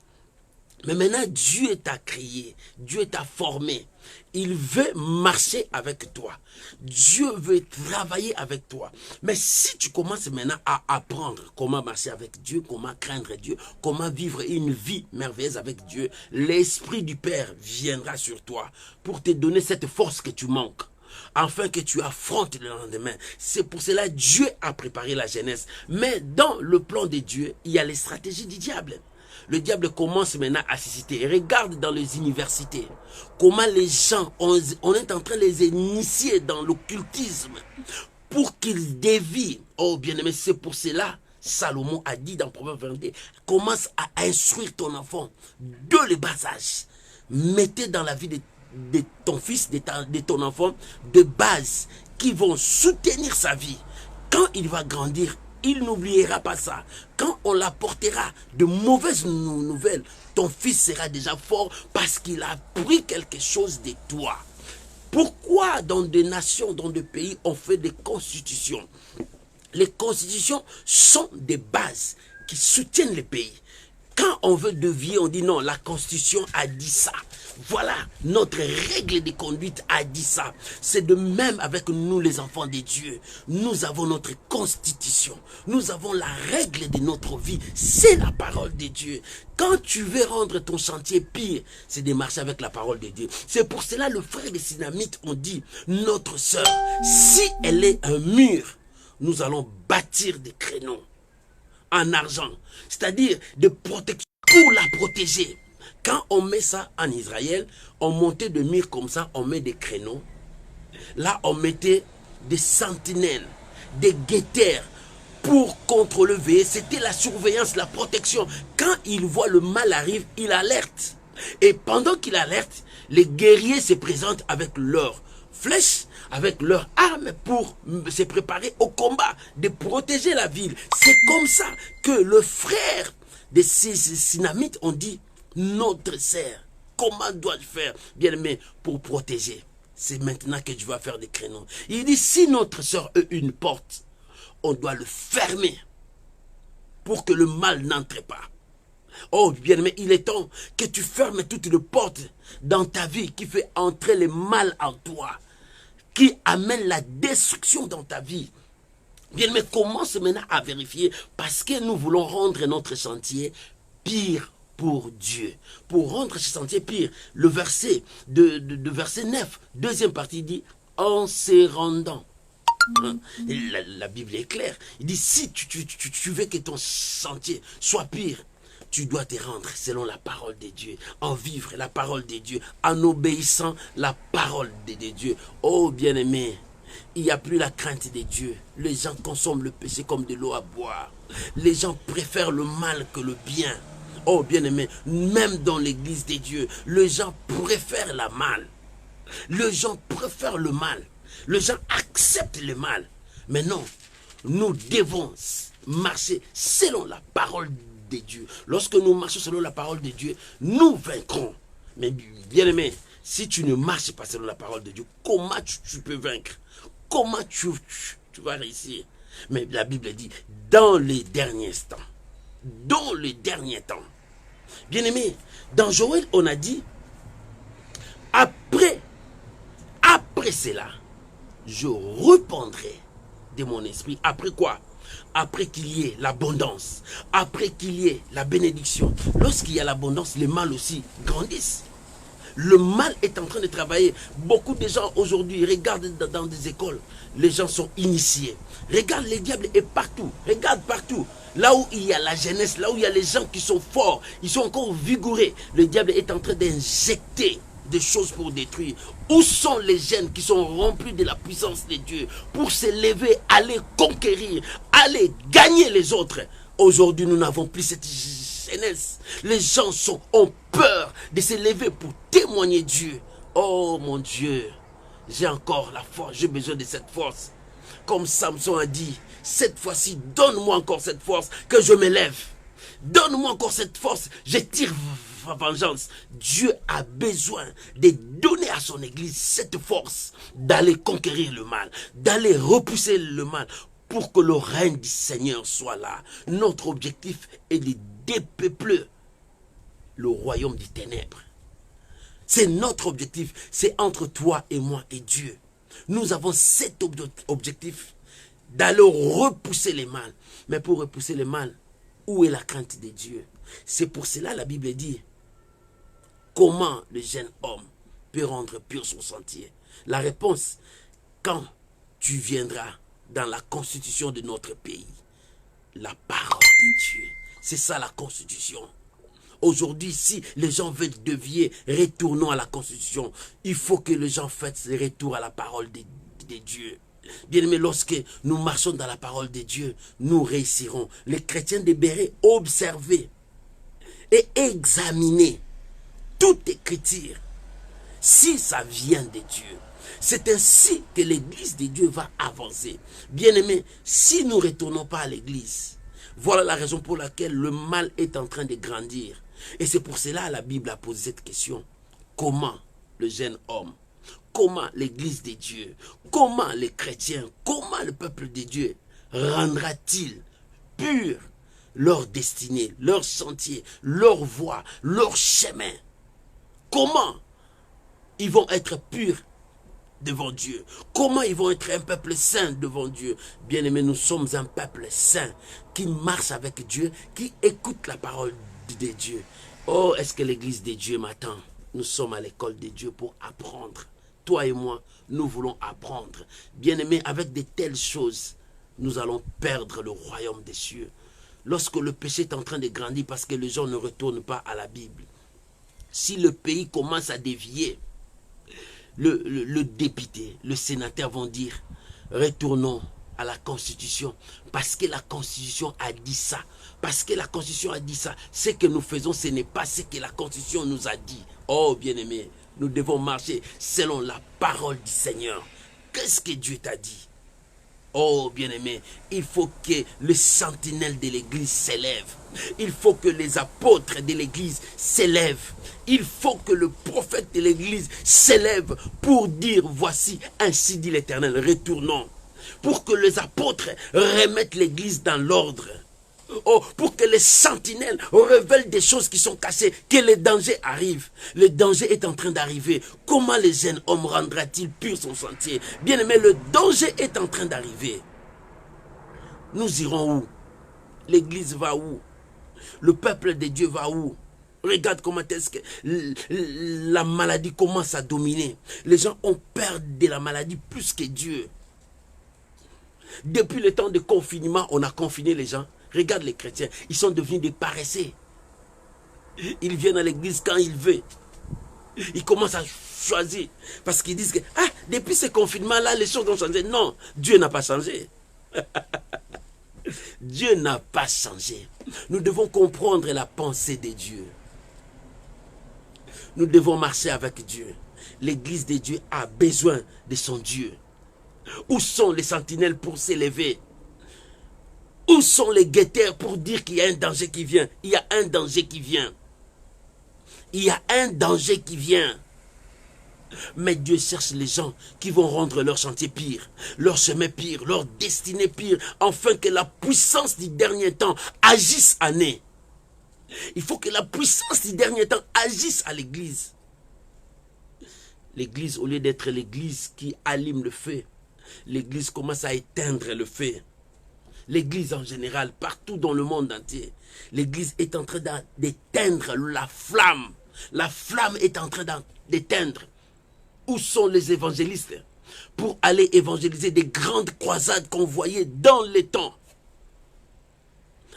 Mais maintenant, Dieu t'a créé, Dieu t'a formé. Il veut marcher avec toi. Dieu veut travailler avec toi. Mais si tu commences maintenant à apprendre comment marcher avec Dieu, comment craindre Dieu, comment vivre une vie merveilleuse avec Dieu, l'Esprit du Père viendra sur toi pour te donner cette force que tu manques, afin que tu affrontes le lendemain. C'est pour cela que Dieu a préparé la jeunesse. Mais dans le plan de Dieu, il y a les stratégies du diable. Le diable commence maintenant à susciter. Regarde dans les universités comment les gens, on est en train de les initier dans l'occultisme pour qu'ils dévient. Oh bien-aimé, c'est pour cela Salomon a dit dans Proverbe 22, commence à instruire ton enfant de le bas âge. Mettez dans la vie de ton fils, de ton enfant, de base qui vont soutenir sa vie. Quand il va grandir, il n'oubliera pas ça. Quand on l'apportera de mauvaises nouvelles, ton fils sera déjà fort parce qu'il a appris quelque chose de toi. Pourquoi dans des nations, dans des pays, on fait des constitutions? Les constitutions sont des bases qui soutiennent les pays. Quand on veut dévier, on dit non, la constitution a dit ça. Voilà, notre règle de conduite a dit ça. C'est de même avec nous les enfants de Dieu. Nous avons notre constitution. Nous avons la règle de notre vie. C'est la parole de Dieu. Quand tu veux rendre ton chantier pire, c'est de marcher avec la parole de Dieu. C'est pour cela le frère des Synamites ont dit, notre sœur, si elle est un mur, nous allons bâtir des créneaux en argent. C'est-à-dire des protections pour la protéger. Quand on met ça en Israël, on montait des murs comme ça, on met des créneaux. Là, on mettait des sentinelles, des guetteurs pour contrôler. C'était la surveillance, la protection. Quand il voit le mal arrive, il alerte. Et pendant qu'il alerte, les guerriers se présentent avec leurs flèches, avec leurs armes pour se préparer au combat, de protéger la ville. C'est comme ça que le frère de ces Synamites ont dit, notre sœur, comment dois-je faire, bien-aimé, pour protéger? C'est maintenant que tu vas faire des créneaux. Il dit, si notre sœur a une porte, on doit le fermer pour que le mal n'entre pas. Oh, bien-aimé, il est temps que tu fermes toutes les portes dans ta vie qui fait entrer le mal en toi, qui amène la destruction dans ta vie. Bien-aimé, commence maintenant à vérifier parce que nous voulons rendre notre chantier pire pour Dieu. Pour rendre ce chantier pire, le verset de verset 9, deuxième partie dit, en se rendant. La Bible est claire. Il dit, si tu veux que ton chantier soit pire, tu dois te rendre selon la parole de Dieu, en vivre la parole de Dieu, en obéissant la parole de Dieu. Oh bien-aimé, il n'y a plus la crainte de Dieu. Les gens consomment le péché comme de l'eau à boire. Les gens préfèrent le mal que le bien. Oh bien-aimé, même dans l'église de Dieu, les gens préfèrent la mal. Les gens préfèrent le mal. Les gens acceptent le mal. Mais non, nous devons marcher selon la parole de Dieu. Lorsque nous marchons selon la parole de Dieu, nous vaincrons. Mais bien-aimé, si tu ne marches pas selon la parole de Dieu, comment tu peux vaincre? Comment tu vas réussir? Mais la Bible dit, dans les derniers temps, dans les derniers temps. Bien-aimé, dans Joël, on a dit, après cela, je répandrai de mon esprit. Après quoi? Après qu'il y ait l'abondance, après qu'il y ait la bénédiction. Lorsqu'il y a l'abondance, les mal aussi grandissent. Le mal est en train de travailler. Beaucoup de gens aujourd'hui regardent dans des écoles. Les gens sont initiés. Regarde, le diable est partout. Regarde partout. Là où il y a la jeunesse, là où il y a les gens qui sont forts, ils sont encore vigoureux. Le diable est en train d'injecter des choses pour détruire. Où sont les jeunes qui sont remplis de la puissance de Dieu pour se lever, aller conquérir, aller gagner les autres? Aujourd'hui, nous n'avons plus cette jeunesse. Les gens ont peur de se lever pour témoigner Dieu, Oh mon Dieu, j'ai encore la force, j'ai besoin de cette force. Comme Samson a dit, cette fois-ci, donne-moi encore cette force, que je m'élève. Donne-moi encore cette force, je tire vengeance. Dieu a besoin de donner à son église cette force d'aller conquérir le mal, d'aller repousser le mal pour que le règne du Seigneur soit là. Notre objectif est de dépeupler le royaume des ténèbres. C'est notre objectif, c'est entre toi et moi et Dieu. Nous avons cet objectif d'aller repousser les mal. Mais pour repousser les mal, où est la crainte de Dieu? C'est pour cela la Bible dit, comment le jeune homme peut rendre pur son sentier? La réponse, quand tu viendras dans la constitution de notre pays, la parole de Dieu, c'est ça la constitution. Aujourd'hui, si les gens veulent dévier, retournons à la constitution. Il faut que les gens fassent le retour à la parole de Dieu. Bien aimé, lorsque nous marchons dans la parole de Dieu, nous réussirons. Les chrétiens de Béret, observer et examiner toute écriture, si ça vient de Dieu. C'est ainsi que l'église de Dieu va avancer. Bien aimé, si nous ne retournons pas à l'église, voilà la raison pour laquelle le mal est en train de grandir. Et c'est pour cela que la Bible a posé cette question. Comment le jeune homme, comment l'église de Dieu, comment les chrétiens, comment le peuple de Dieu rendra-t-il pur leur destinée, leur sentier, leur voie, leur chemin? Comment ils vont être purs devant Dieu? Comment ils vont être un peuple saint devant Dieu? Bien aimé, nous sommes un peuple saint qui marche avec Dieu, qui écoute la parole de Dieu. Oh, est-ce que l'église de Dieu m'attend? Nous sommes à l'école de Dieu pour apprendre. Toi et moi, nous voulons apprendre. Bien aimé, avec de telles choses, nous allons perdre le royaume des cieux. Lorsque le péché est en train de grandir parce que les gens ne retournent pas à la Bible, si le pays commence à dévier, le député, le sénateur vont dire, retournons à la Constitution, parce que la Constitution a dit ça. Parce que la Constitution a dit ça. Ce que nous faisons, ce n'est pas ce que la Constitution nous a dit. Oh, bien-aimé, nous devons marcher selon la parole du Seigneur. Qu'est-ce que Dieu t'a dit? Oh, bien-aimé, il faut que le sentinelle de l'église s'élève. Il faut que les apôtres de l'église s'élèvent. Il faut que le prophète de l'église s'élève pour dire, voici, ainsi dit l'Éternel, retournons. Pour que les apôtres remettent l'église dans l'ordre. Oh, pour que les sentinelles révèlent des choses qui sont cachées, que le danger arrive. Le danger est en train d'arriver. Comment le jeune homme rendra-t-il pur son sentier? Bien aimé, le danger est en train d'arriver. Nous irons où? L'église va où? Le peuple de Dieu va où? Regarde comment est-ce que la maladie commence à dominer. Les gens ont peur de la maladie plus que Dieu. Depuis le temps de confinement, on a confiné les gens. Regarde les chrétiens, ils sont devenus des paresseux. Ils viennent à l'église quand ils veulent. Ils commencent à choisir. Parce qu'ils disent que, depuis ce confinement-là, les choses ont changé. Non, Dieu n'a pas changé. Dieu n'a pas changé. Nous devons comprendre la pensée de Dieu. Nous devons marcher avec Dieu. L'église de Dieu a besoin de son Dieu. Où sont les sentinelles pour s'élever? Où sont les guetteurs pour dire qu'il y a un danger qui vient? Il y a un danger qui vient. Il y a un danger qui vient. Mais Dieu cherche les gens qui vont rendre leur chantier pire, leur chemin pire, leur destinée pire, afin que la puissance du dernier temps agisse à nous. Il faut que la puissance du dernier temps agisse à l'église. L'église, au lieu d'être l'église qui allume le feu, l'église commence à éteindre le feu. L'église en général, partout dans le monde entier, l'église est en train d'éteindre la flamme. La flamme est en train d'éteindre. Où sont les évangélistes pour aller évangéliser des grandes croisades qu'on voyait dans les temps?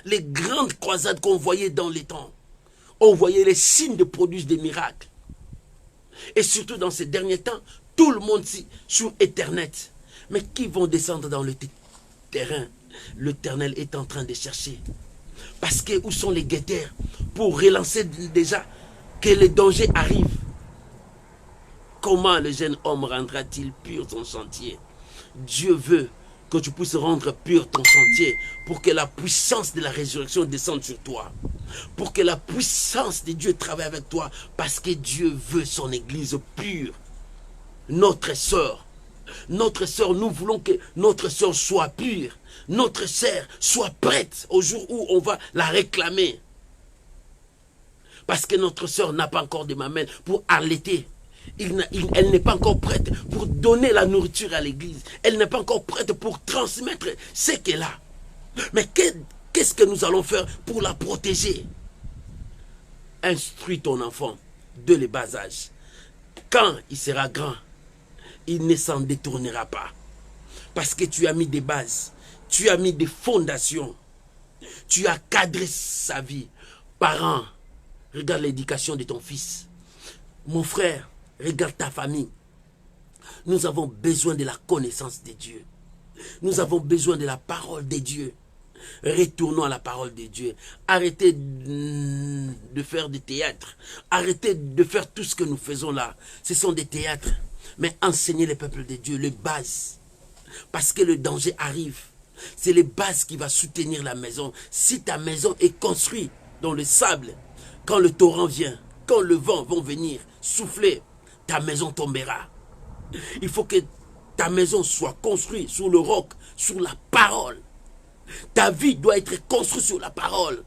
Les grandes croisades qu'on voyait dans les temps. On voyait les signes de produire des miracles. Et surtout dans ces derniers temps, tout le monde sur Internet. Mais qui vont descendre dans le terrain? L'Éternel est en train de chercher. Parce que où sont les guetteurs pour relancer déjà que les dangers arrivent? Comment le jeune homme rendra-t-il pur son chantier? Dieu veut que tu puisses rendre pur ton chantier pour que la puissance de la résurrection descende sur toi. Pour que la puissance de Dieu travaille avec toi. Parce que Dieu veut son église pure. Notre sœur, nous voulons que notre sœur soit pure. Notre sœur soit prête au jour où on va la réclamer. Parce que notre sœur n'a pas encore de mamelle pour allaiter. Elle n'est pas encore prête pour donner la nourriture à l'église. Elle n'est pas encore prête pour transmettre ce qu'elle a. Mais qu'est-ce que nous allons faire pour la protéger? Instruis ton enfant de le bas âge. Quand il sera grand, il ne s'en détournera pas. Parce que tu as mis des bases, tu as mis des fondations, tu as cadré sa vie. Parents, regarde l'éducation de ton fils. Mon frère, regarde ta famille. Nous avons besoin de la connaissance de Dieu. Nous avons besoin de la parole de Dieu. Retournons à la parole de Dieu. Arrêtez de faire des théâtres. Arrêtez de faire tout ce que nous faisons là. Ce sont des théâtres. Mais enseignez les peuples de Dieu les bases. Parce que le danger arrive. C'est les bases qui vont soutenir la maison. Si ta maison est construite dans le sable, quand le torrent vient, quand le vent va venir souffler, ta maison tombera. Il faut que ta maison soit construite sur le roc, sur la parole. Ta vie doit être construite sur la parole.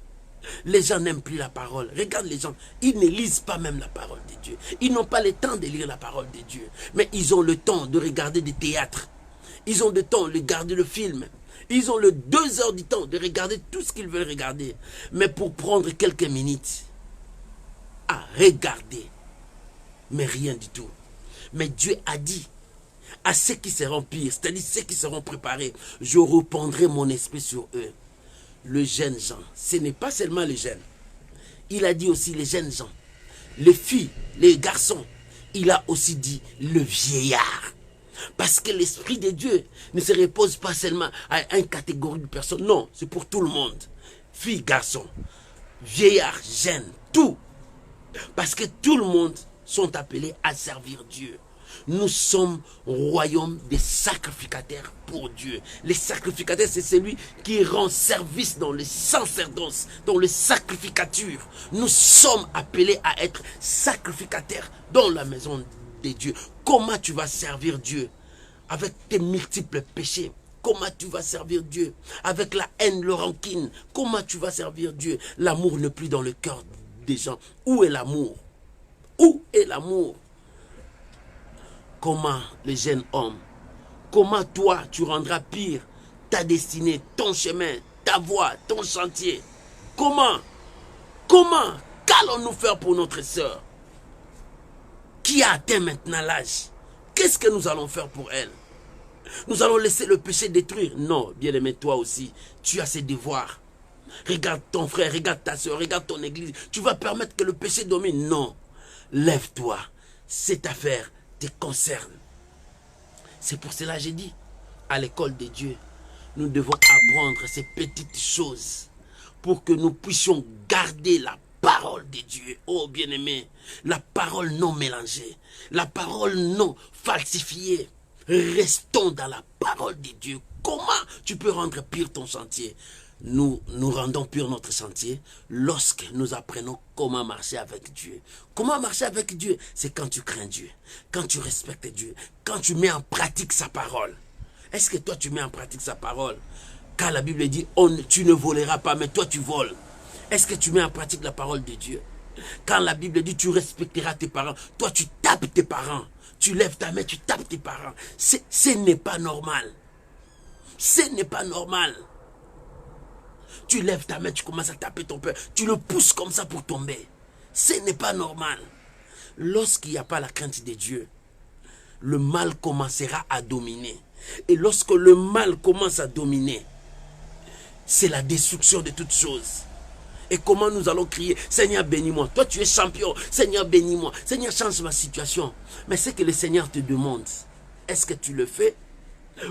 Les gens n'aiment plus la parole. Regarde les gens, ils ne lisent pas même la parole de Dieu. Ils n'ont pas le temps de lire la parole de Dieu. Mais ils ont le temps de regarder des théâtres. Ils ont le temps de regarder le film. Ils ont le 2 heures du temps de regarder tout ce qu'ils veulent regarder. Mais pour prendre quelques minutes à regarder, mais rien du tout. Mais Dieu a dit à ceux qui seront pires, c'est-à-dire ceux qui seront préparés, je répandrai mon esprit sur eux. Le jeune Jean, ce n'est pas seulement les jeunes. Il a dit aussi les jeunes gens, les filles, les garçons. Il a aussi dit le vieillard. Parce que l'Esprit de Dieu ne se repose pas seulement à une catégorie de personnes. Non, c'est pour tout le monde. Filles, garçons, vieillards, jeunes, tout. Parce que tout le monde sont appelés à servir Dieu. Nous sommes royaume des sacrificateurs pour Dieu. Les sacrificateurs, c'est celui qui rend service dans les sacerdoces, dans les sacrificatures. Nous sommes appelés à être sacrificateurs dans la maison de Dieu. Comment tu vas servir Dieu? Avec tes multiples péchés. Comment tu vas servir Dieu? Avec la haine, le rancune. Comment tu vas servir Dieu? L'amour n'est plus dans le cœur des gens. Où est l'amour? Où est l'amour? Comment les jeunes hommes, comment toi tu rendras pire ta destinée, ton chemin, ta voie, ton chantier? Comment qu'allons-nous faire pour notre sœur qui a atteint maintenant l'âge? Qu'est-ce que nous allons faire pour elle? Nous allons laisser le péché détruire? Non, bien-aimé, toi aussi, tu as ces devoirs. Regarde ton frère, regarde ta soeur, regarde ton église. Tu vas permettre que le péché domine? Non. Lève-toi. Cette affaire te concerne. C'est pour cela que j'ai dit, à l'école de Dieu, nous devons apprendre ces petites choses pour que nous puissions garder la parole de Dieu. Oh bien-aimé, la parole non mélangée, la parole non falsifiée. Restons dans la parole de Dieu. Comment tu peux rendre pire ton chantier? Nous rendons pur notre chantier lorsque nous apprenons comment marcher avec Dieu. Comment marcher avec Dieu? C'est quand tu crains Dieu, quand tu respectes Dieu, quand tu mets en pratique sa parole. Est-ce que toi tu mets en pratique sa parole? Car la Bible dit, tu ne voleras pas, mais toi tu voles. Est-ce que tu mets en pratique la parole de Dieu? Quand la Bible dit, tu respecteras tes parents, toi tu tapes tes parents. Tu lèves ta main, tu tapes tes parents. Ce n'est pas normal. Ce n'est pas normal. Tu lèves ta main, tu commences à taper ton père. Tu le pousses comme ça pour tomber. Ce n'est pas normal. Lorsqu'il n'y a pas la crainte de Dieu, le mal commencera à dominer. Et lorsque le mal commence à dominer, c'est la destruction de toutes choses. Et comment nous allons crier, Seigneur bénis-moi. Toi tu es champion, Seigneur bénis-moi. Seigneur change ma situation. Mais c'est que le Seigneur te demande, est-ce que tu le fais?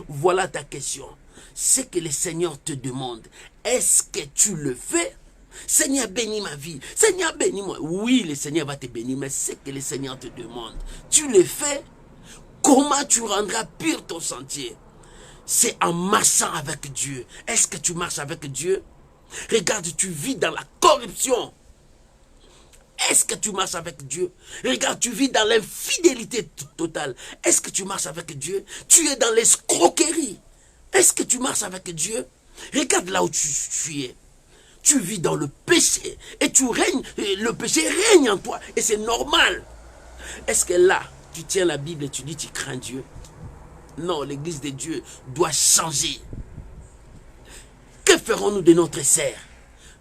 Voilà ta question. C'est que le Seigneur te demande, est-ce que tu le fais? Seigneur, bénis ma vie. Seigneur, bénis-moi. Oui, le Seigneur va te bénir, mais ce que le Seigneur te demande, tu le fais. Comment tu rendras pur ton sentier? C'est en marchant avec Dieu. Est-ce que tu marches avec Dieu? Regarde, tu vis dans la corruption. Est-ce que tu marches avec Dieu? Regarde, tu vis dans l'infidélité totale. Est-ce que tu marches avec Dieu? Tu es dans l'escroquerie. Est-ce que tu marches avec Dieu? Regarde là où tu es. Tu vis dans le péché et tu règnes, le péché règne en toi et c'est normal. Est-ce que là, tu tiens la Bible et tu dis tu crains Dieu? Non, l'église de Dieu doit changer. Que ferons-nous de notre sœur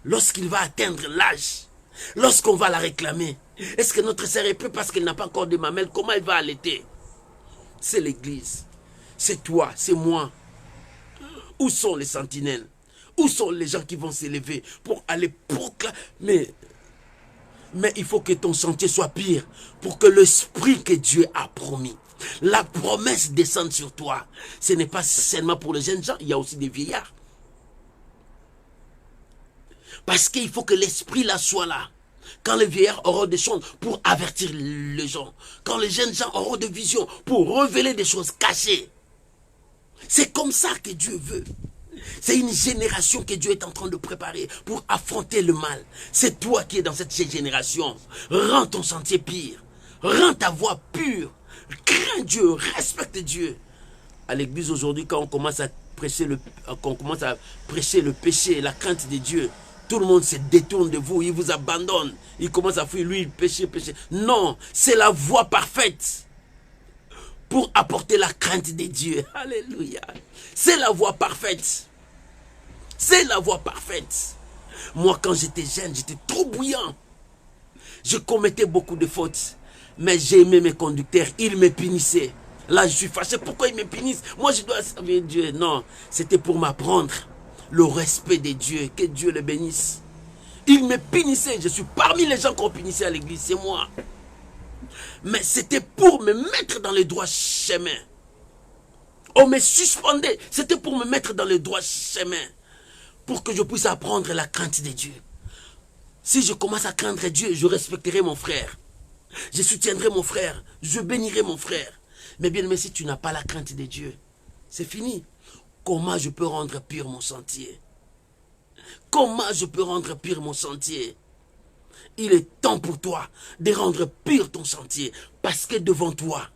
lorsqu'il va atteindre l'âge? Lorsqu'on va la réclamer? Est-ce que notre sœur est prête parce qu'elle n'a pas encore de mamelles? Comment elle va allaiter? C'est l'église. C'est toi, c'est moi. Où sont les sentinelles? Où sont les gens qui vont s'élever pour aller proclamer? Mais il faut que ton sentier soit pire pour que l'esprit que Dieu a promis, la promesse descende sur toi. Ce n'est pas seulement pour les jeunes gens, il y a aussi des vieillards. Parce qu'il faut que l'esprit là soit là. Quand les vieillards auront des choses pour avertir les gens. Quand les jeunes gens auront des visions pour révéler des choses cachées. C'est comme ça que Dieu veut. C'est une génération que Dieu est en train de préparer pour affronter le mal. C'est toi qui es dans cette génération. Rends ton sentier pire. Rends ta voix pure. Crains Dieu, respecte Dieu. À l'église aujourd'hui, quand on commence à prêcher le péché, la crainte de Dieu, tout le monde se détourne de vous, il vous abandonne. Il commence à fuir, lui, il péché. Non, c'est la voie parfaite pour apporter la crainte de Dieu. Alléluia. C'est la voie parfaite. C'est la voie parfaite. Moi, quand j'étais jeune, j'étais trop bouillant. Je commettais beaucoup de fautes. Mais j'ai aimé mes conducteurs. Ils me punissaient. Là, je suis fâché. Pourquoi ils me punissent? Moi, je dois servir Dieu. Non, c'était pour m'apprendre le respect de Dieu. Que Dieu le bénisse. Ils me punissaient. Je suis parmi les gens qu'on punissait à l'église. C'est moi. Mais c'était pour me mettre dans le droit chemin. On me suspendait. C'était pour me mettre dans le droit chemin. Pour que je puisse apprendre la crainte de Dieu. Si je commence à craindre Dieu, je respecterai mon frère. Je soutiendrai mon frère. Je bénirai mon frère. Mais bien aimé, si tu n'as pas la crainte de Dieu, c'est fini. Comment je peux rendre pur mon sentier? Comment je peux rendre pur mon sentier? Il est temps pour toi de rendre pur ton sentier. Parce que devant toi,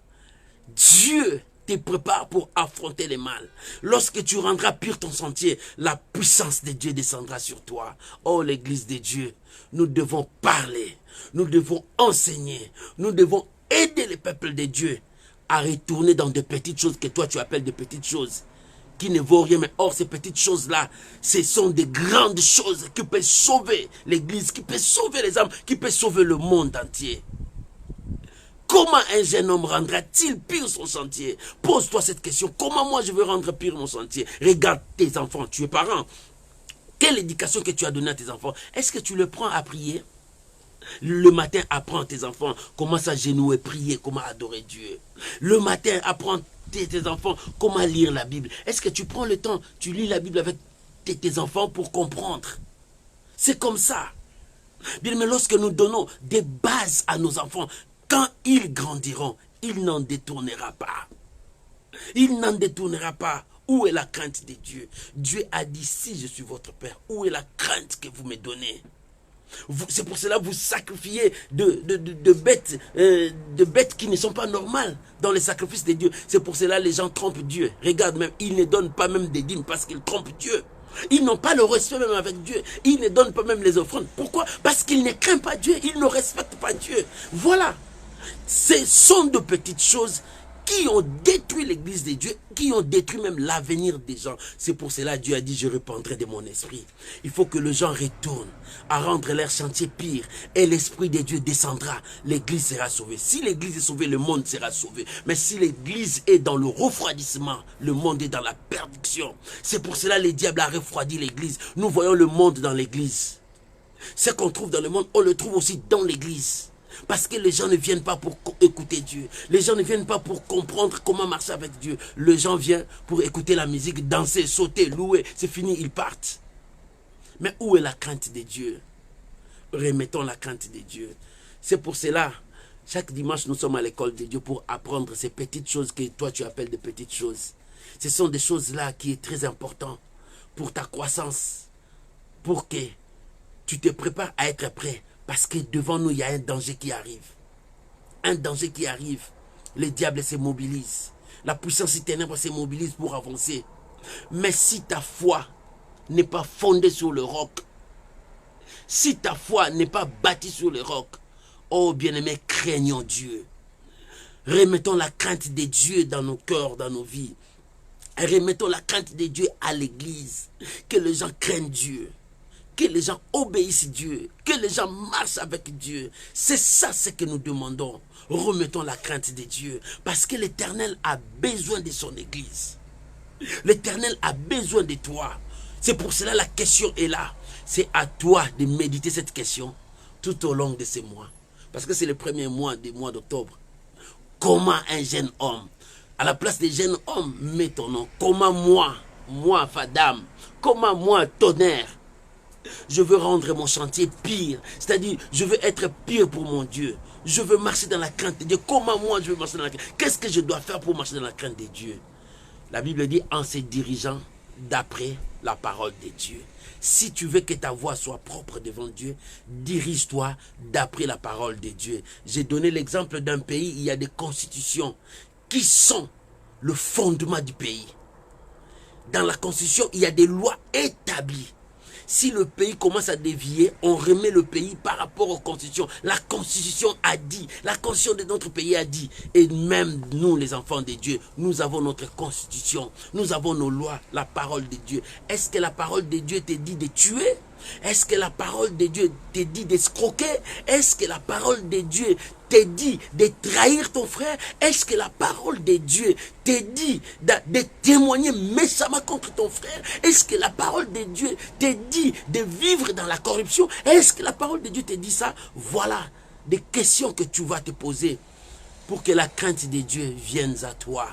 Dieu te prépare pour affronter les mal. Lorsque tu rendras pur ton sentier, la puissance de Dieu descendra sur toi. Oh, l'église de Dieu, nous devons parler, nous devons enseigner, nous devons aider le peuple de Dieu à retourner dans de petites choses que toi tu appelles de petites choses, qui ne vaut rien. Mais or, ces petites choses-là, ce sont des grandes choses qui peuvent sauver l'église, qui peuvent sauver les âmes, qui peuvent sauver le monde entier. Comment un jeune homme rendra-t-il pur son sentier? Pose-toi cette question. Comment moi je veux rendre pur mon sentier? Regarde tes enfants, tu es parent. Quelle éducation que tu as donnée à tes enfants? Est-ce que tu le prends à prier? Le matin, apprends à tes enfants comment s'agenouiller, prier, comment adorer Dieu. Le matin, apprends tes enfants comment lire la Bible. Est-ce que tu prends le temps, tu lis la Bible avec tes enfants pour comprendre? C'est comme ça. Bien, mais lorsque nous donnons des bases à nos enfants, quand ils grandiront, ils n'en détournera pas. Il n'en détournera pas. Où est la crainte de Dieu? Dieu a dit, si je suis votre Père, où est la crainte que vous me donnez? C'est pour cela que vous sacrifiez de bêtes qui ne sont pas normales dans les sacrifices de Dieu. C'est pour cela que les gens trompent Dieu. Regarde même, ils ne donnent pas même des dîmes parce qu'ils trompent Dieu. Ils n'ont pas le respect même avec Dieu. Ils ne donnent pas même les offrandes. Pourquoi? Parce qu'ils ne craignent pas Dieu. Ils ne respectent pas Dieu. Voilà. Ce sont de petites choses qui ont détruit l'église de Dieu, qui ont détruit même l'avenir des gens. C'est pour cela que Dieu a dit, je répandrai de mon esprit. Il faut que les gens retournent à rendre leur chantier pire. Et l'esprit de Dieu descendra. L'église sera sauvée. Si l'église est sauvée, le monde sera sauvé. Mais si l'église est dans le refroidissement, le monde est dans la perdition. C'est pour cela que le diable a refroidi l'église. Nous voyons le monde dans l'église. Ce qu'on trouve dans le monde, on le trouve aussi dans l'église. Parce que les gens ne viennent pas pour écouter Dieu. Les gens ne viennent pas pour comprendre comment marcher avec Dieu. Les gens viennent pour écouter la musique, danser, sauter, louer. C'est fini, ils partent. Mais où est la crainte de Dieu? Remettons la crainte de Dieu. C'est pour cela, chaque dimanche, nous sommes à l'école de Dieu pour apprendre ces petites choses que toi, tu appelles des petites choses. Ce sont des choses-là qui est très important pour ta croissance, pour que tu te prépares à être prêt. Parce que devant nous, il y a un danger qui arrive. Un danger qui arrive. Le diable se mobilise. La puissance des ténèbres se mobilise pour avancer. Mais si ta foi n'est pas fondée sur le roc, si ta foi n'est pas bâtie sur le roc, oh bien-aimés, craignons Dieu. Remettons la crainte de Dieu dans nos cœurs, dans nos vies. Et remettons la crainte de Dieu à l'église. Que les gens craignent Dieu. Que les gens obéissent Dieu. Que les gens marchent avec Dieu. C'est ça ce que nous demandons. Remettons la crainte de Dieu. Parce que l'Éternel a besoin de son église. L'Éternel a besoin de toi. C'est pour cela la question est là. C'est à toi de méditer cette question tout au long de ces mois. Parce que c'est le premier mois du mois d'octobre. Comment un jeune homme, à la place des jeunes hommes, met ton nom. Comment moi, Fadam, comment moi, Tonnerre, je veux rendre mon chantier pire. C'est-à-dire, je veux être pire pour mon Dieu. Je veux marcher dans la crainte de Dieu. Comment moi, je veux marcher dans la crainte? Qu'est-ce que je dois faire pour marcher dans la crainte de Dieu? La Bible dit en se dirigeant d'après la parole de Dieu. Si tu veux que ta voix soit propre devant Dieu, dirige-toi d'après la parole de Dieu. J'ai donné l'exemple d'un pays, il y a des constitutions qui sont le fondement du pays. Dans la constitution, il y a des lois établies. Si le pays commence à dévier, on remet le pays par rapport aux constitutions. La constitution a dit, la constitution de notre pays a dit. Et même nous, les enfants de Dieu, nous avons notre constitution. Nous avons nos lois, la parole de Dieu. Est-ce que la parole de Dieu te dit de tuer? Est-ce que la parole de Dieu te dit d'escroquer? Est-ce que la parole de Dieu te dit de trahir ton frère? Est-ce que la parole de Dieu te dit de témoigner méchamment contre ton frère? Est-ce que la parole de Dieu te dit de vivre dans la corruption? Est-ce que la parole de Dieu te dit ça? Voilà des questions que tu vas te poser pour que la crainte de Dieu vienne à toi.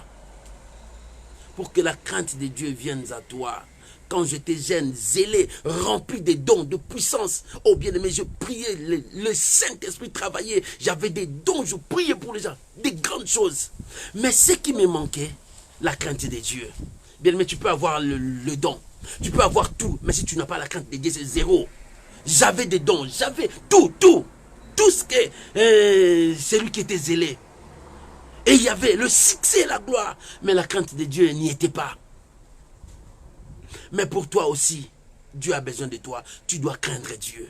Pour que la crainte de Dieu vienne à toi. Quand j'étais jeune, zélé, rempli de dons, de puissance, oh bien-aimé, je priais, le Saint-Esprit travaillait, j'avais des dons, je priais pour les gens, des grandes choses. Mais ce qui me manquait, la crainte de Dieu. Bien-aimé, tu peux avoir le don, tu peux avoir tout, mais si tu n'as pas la crainte de Dieu, c'est zéro. J'avais des dons, j'avais tout ce que celui qui était zélé. Et il y avait le succès et la gloire, mais la crainte de Dieu n'y était pas. Mais pour toi aussi, Dieu a besoin de toi. Tu dois craindre Dieu.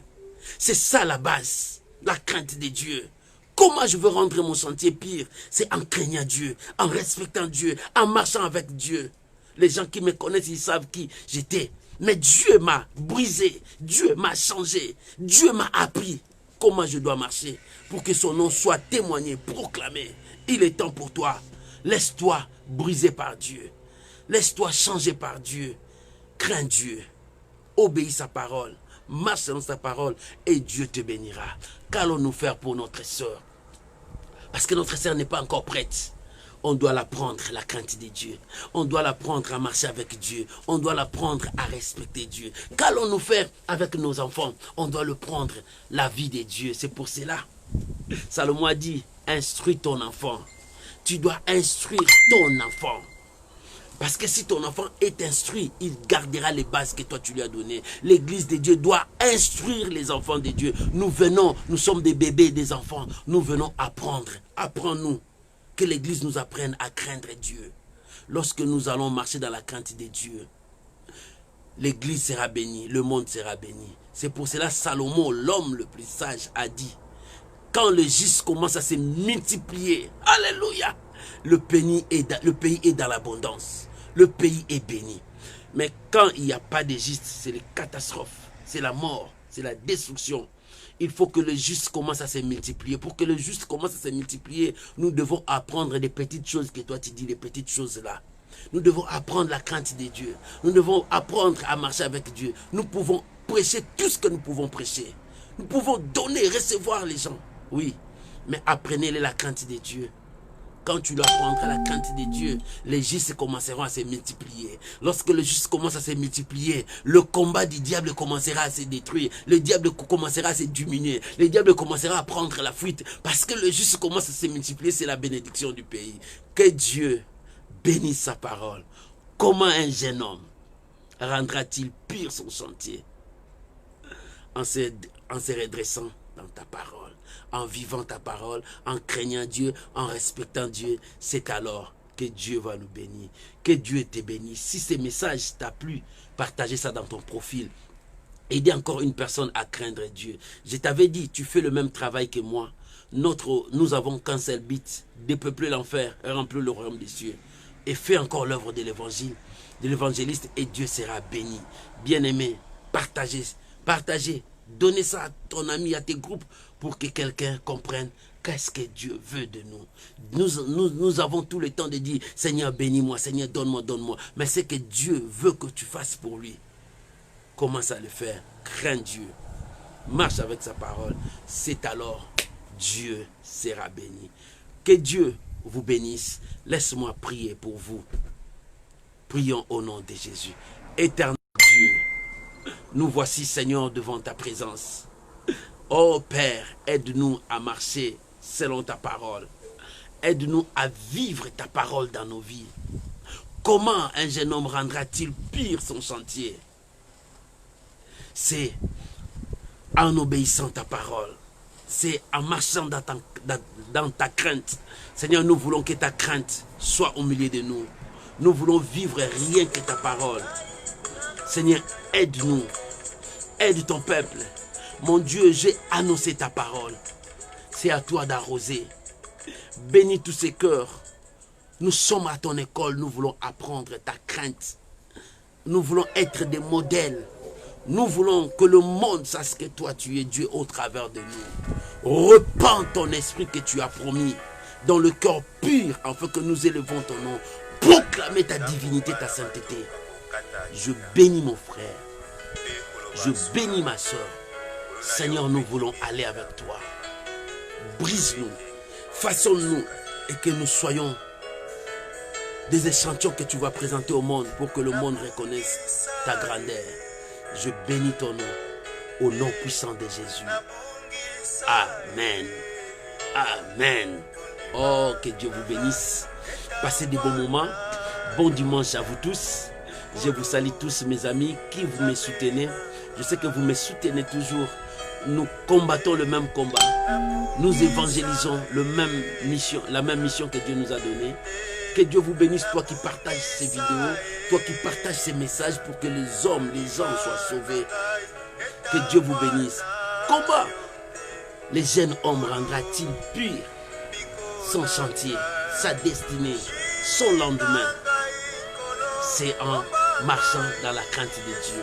C'est ça la base, la crainte de Dieu. Comment je veux rendre mon sentier pire? C'est en craignant Dieu, en respectant Dieu, en marchant avec Dieu. Les gens qui me connaissent, ils savent qui j'étais. Mais Dieu m'a brisé, Dieu m'a changé, Dieu m'a appris comment je dois marcher pour que son nom soit témoigné, proclamé. Il est temps pour toi. Laisse-toi briser par Dieu. Laisse-toi changer par Dieu. Crains Dieu, obéis sa parole, marche selon sa parole et Dieu te bénira. Qu'allons-nous faire pour notre sœur? Parce que notre sœur n'est pas encore prête. On doit l'apprendre la crainte de Dieu. On doit l'apprendre à marcher avec Dieu. On doit l'apprendre à respecter Dieu. Qu'allons-nous faire avec nos enfants? On doit le prendre la vie de Dieu. C'est pour cela. Salomon a dit, instruis ton enfant. Tu dois instruire ton enfant. Parce que si ton enfant est instruit, il gardera les bases que toi tu lui as données. L'église de Dieu doit instruire les enfants de Dieu. Nous venons, nous sommes des bébés, des enfants. Nous venons apprendre. Apprends-nous. Que l'église nous apprenne à craindre Dieu. Lorsque nous allons marcher dans la crainte de Dieu, l'église sera bénie, le monde sera béni. C'est pour cela Salomon, l'homme le plus sage, a dit, quand le juste commence à se multiplier, alléluia, le pays est dans l'abondance. Le pays est béni. Mais quand il n'y a pas de juste, c'est la catastrophe, c'est la mort, c'est la destruction. Il faut que le juste commence à se multiplier. Pour que le juste commence à se multiplier, nous devons apprendre des petites choses que toi tu dis, les petites choses là. Nous devons apprendre la crainte de Dieu. Nous devons apprendre à marcher avec Dieu. Nous pouvons prêcher tout ce que nous pouvons prêcher. Nous pouvons donner, recevoir les gens. Oui, mais apprenez-les la crainte de Dieu. quand tu leur apprendras la crainte de Dieu, les justes commenceront à se multiplier. Lorsque le juste commence à se multiplier, le combat du diable commencera à se détruire. Le diable commencera à se diminuer. Le diable commencera à prendre la fuite. Parce que le juste commence à se multiplier, c'est la bénédiction du pays. Que Dieu bénisse sa parole. Comment un jeune homme rendra-t-il pur son chantier? En se redressant dans ta parole, en vivant ta parole, en craignant Dieu, en respectant Dieu. C'est alors que Dieu va nous bénir. Que Dieu te bénisse. Si ce message t'a plu, partagez ça dans ton profil. Aidez encore une personne à craindre Dieu. Je t'avais dit, tu fais le même travail que moi. Nous avons qu'un seul but, dépeupler l'enfer et remplir le royaume des cieux. Et fais encore l'œuvre de l'évangile, de l'évangéliste, et Dieu sera béni. Bien-aimé, partagez. Partagez, donnez ça à ton ami, à tes groupes, pour que quelqu'un comprenne qu'est-ce que Dieu veut de nous. Nous avons tout le temps de dire, Seigneur, bénis-moi, Seigneur, donne-moi, donne-moi. Mais c'est que Dieu veut que tu fasses pour lui. Commence à le faire, crains Dieu, marche avec sa parole. C'est alors Dieu sera béni. Que Dieu vous bénisse. Laisse-moi prier pour vous. Prions au nom de Jésus. Éternel Dieu, nous voici, Seigneur, devant ta présence. Oh Père, aide-nous à marcher selon ta parole. Aide-nous à vivre ta parole dans nos vies. Comment un jeune homme rendra-t-il pur son chantier? C'est en obéissant ta parole. C'est en marchant dans ta crainte. Seigneur, nous voulons que ta crainte soit au milieu de nous. Nous voulons vivre rien que ta parole. Seigneur, aide-nous. Aide ton peuple. Mon Dieu, j'ai annoncé ta parole. C'est à toi d'arroser. Bénis tous ces cœurs. Nous sommes à ton école. Nous voulons apprendre ta crainte. Nous voulons être des modèles. Nous voulons que le monde sache que toi, tu es Dieu au travers de nous. Repends ton esprit que tu as promis dans le cœur pur, afin que nous élevons ton nom. Proclamer ta divinité, ta sainteté. Je bénis mon frère. Je bénis ma soeur. Seigneur, nous voulons aller avec toi. Brise-nous, façonne-nous et que nous soyons des échantillons que tu vas présenter au monde pour que le monde reconnaisse ta grandeur. Je bénis ton nom au nom puissant de Jésus. Amen. Amen. Oh, que Dieu vous bénisse. Passez des bons moments. Bon dimanche à vous tous. Je vous salue tous mes amis qui vous me soutenez. Je sais que vous me soutenez toujours. Nous combattons le même combat. Nous évangélisons la même mission que Dieu nous a donnée. Que Dieu vous bénisse, toi qui partages ces vidéos, toi qui partages ces messages pour que les hommes, les gens soient sauvés. Que Dieu vous bénisse. Comment les jeunes hommes rendra-t-il pur son chantier, sa destinée, son lendemain? C'est en marchant dans la crainte de Dieu.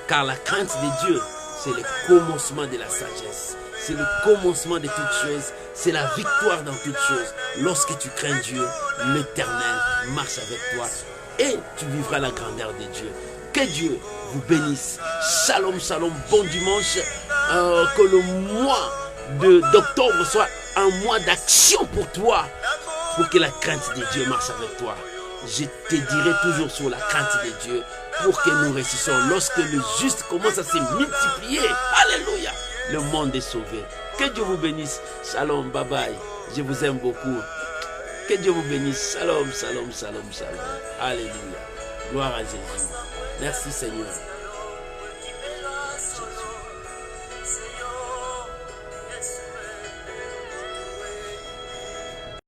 Car la crainte de Dieu, c'est le commencement de la sagesse. C'est le commencement de toutes choses. C'est la victoire dans toutes choses. Lorsque tu crains Dieu, l'Éternel marche avec toi et tu vivras la grandeur de Dieu. Que Dieu vous bénisse. Shalom, shalom, bon dimanche. Que le mois d'octobre soit un mois d'action pour toi, pour que la crainte de Dieu marche avec toi. Je te dirai toujours sur la crainte de Dieu pour que nous réussissions. Lorsque le juste commence à se multiplier, alléluia, le monde est sauvé. Que Dieu vous bénisse. Shalom, bye bye. Je vous aime beaucoup. Que Dieu vous bénisse. Shalom, shalom, shalom, shalom. Alléluia. Gloire à Jésus. Merci Seigneur.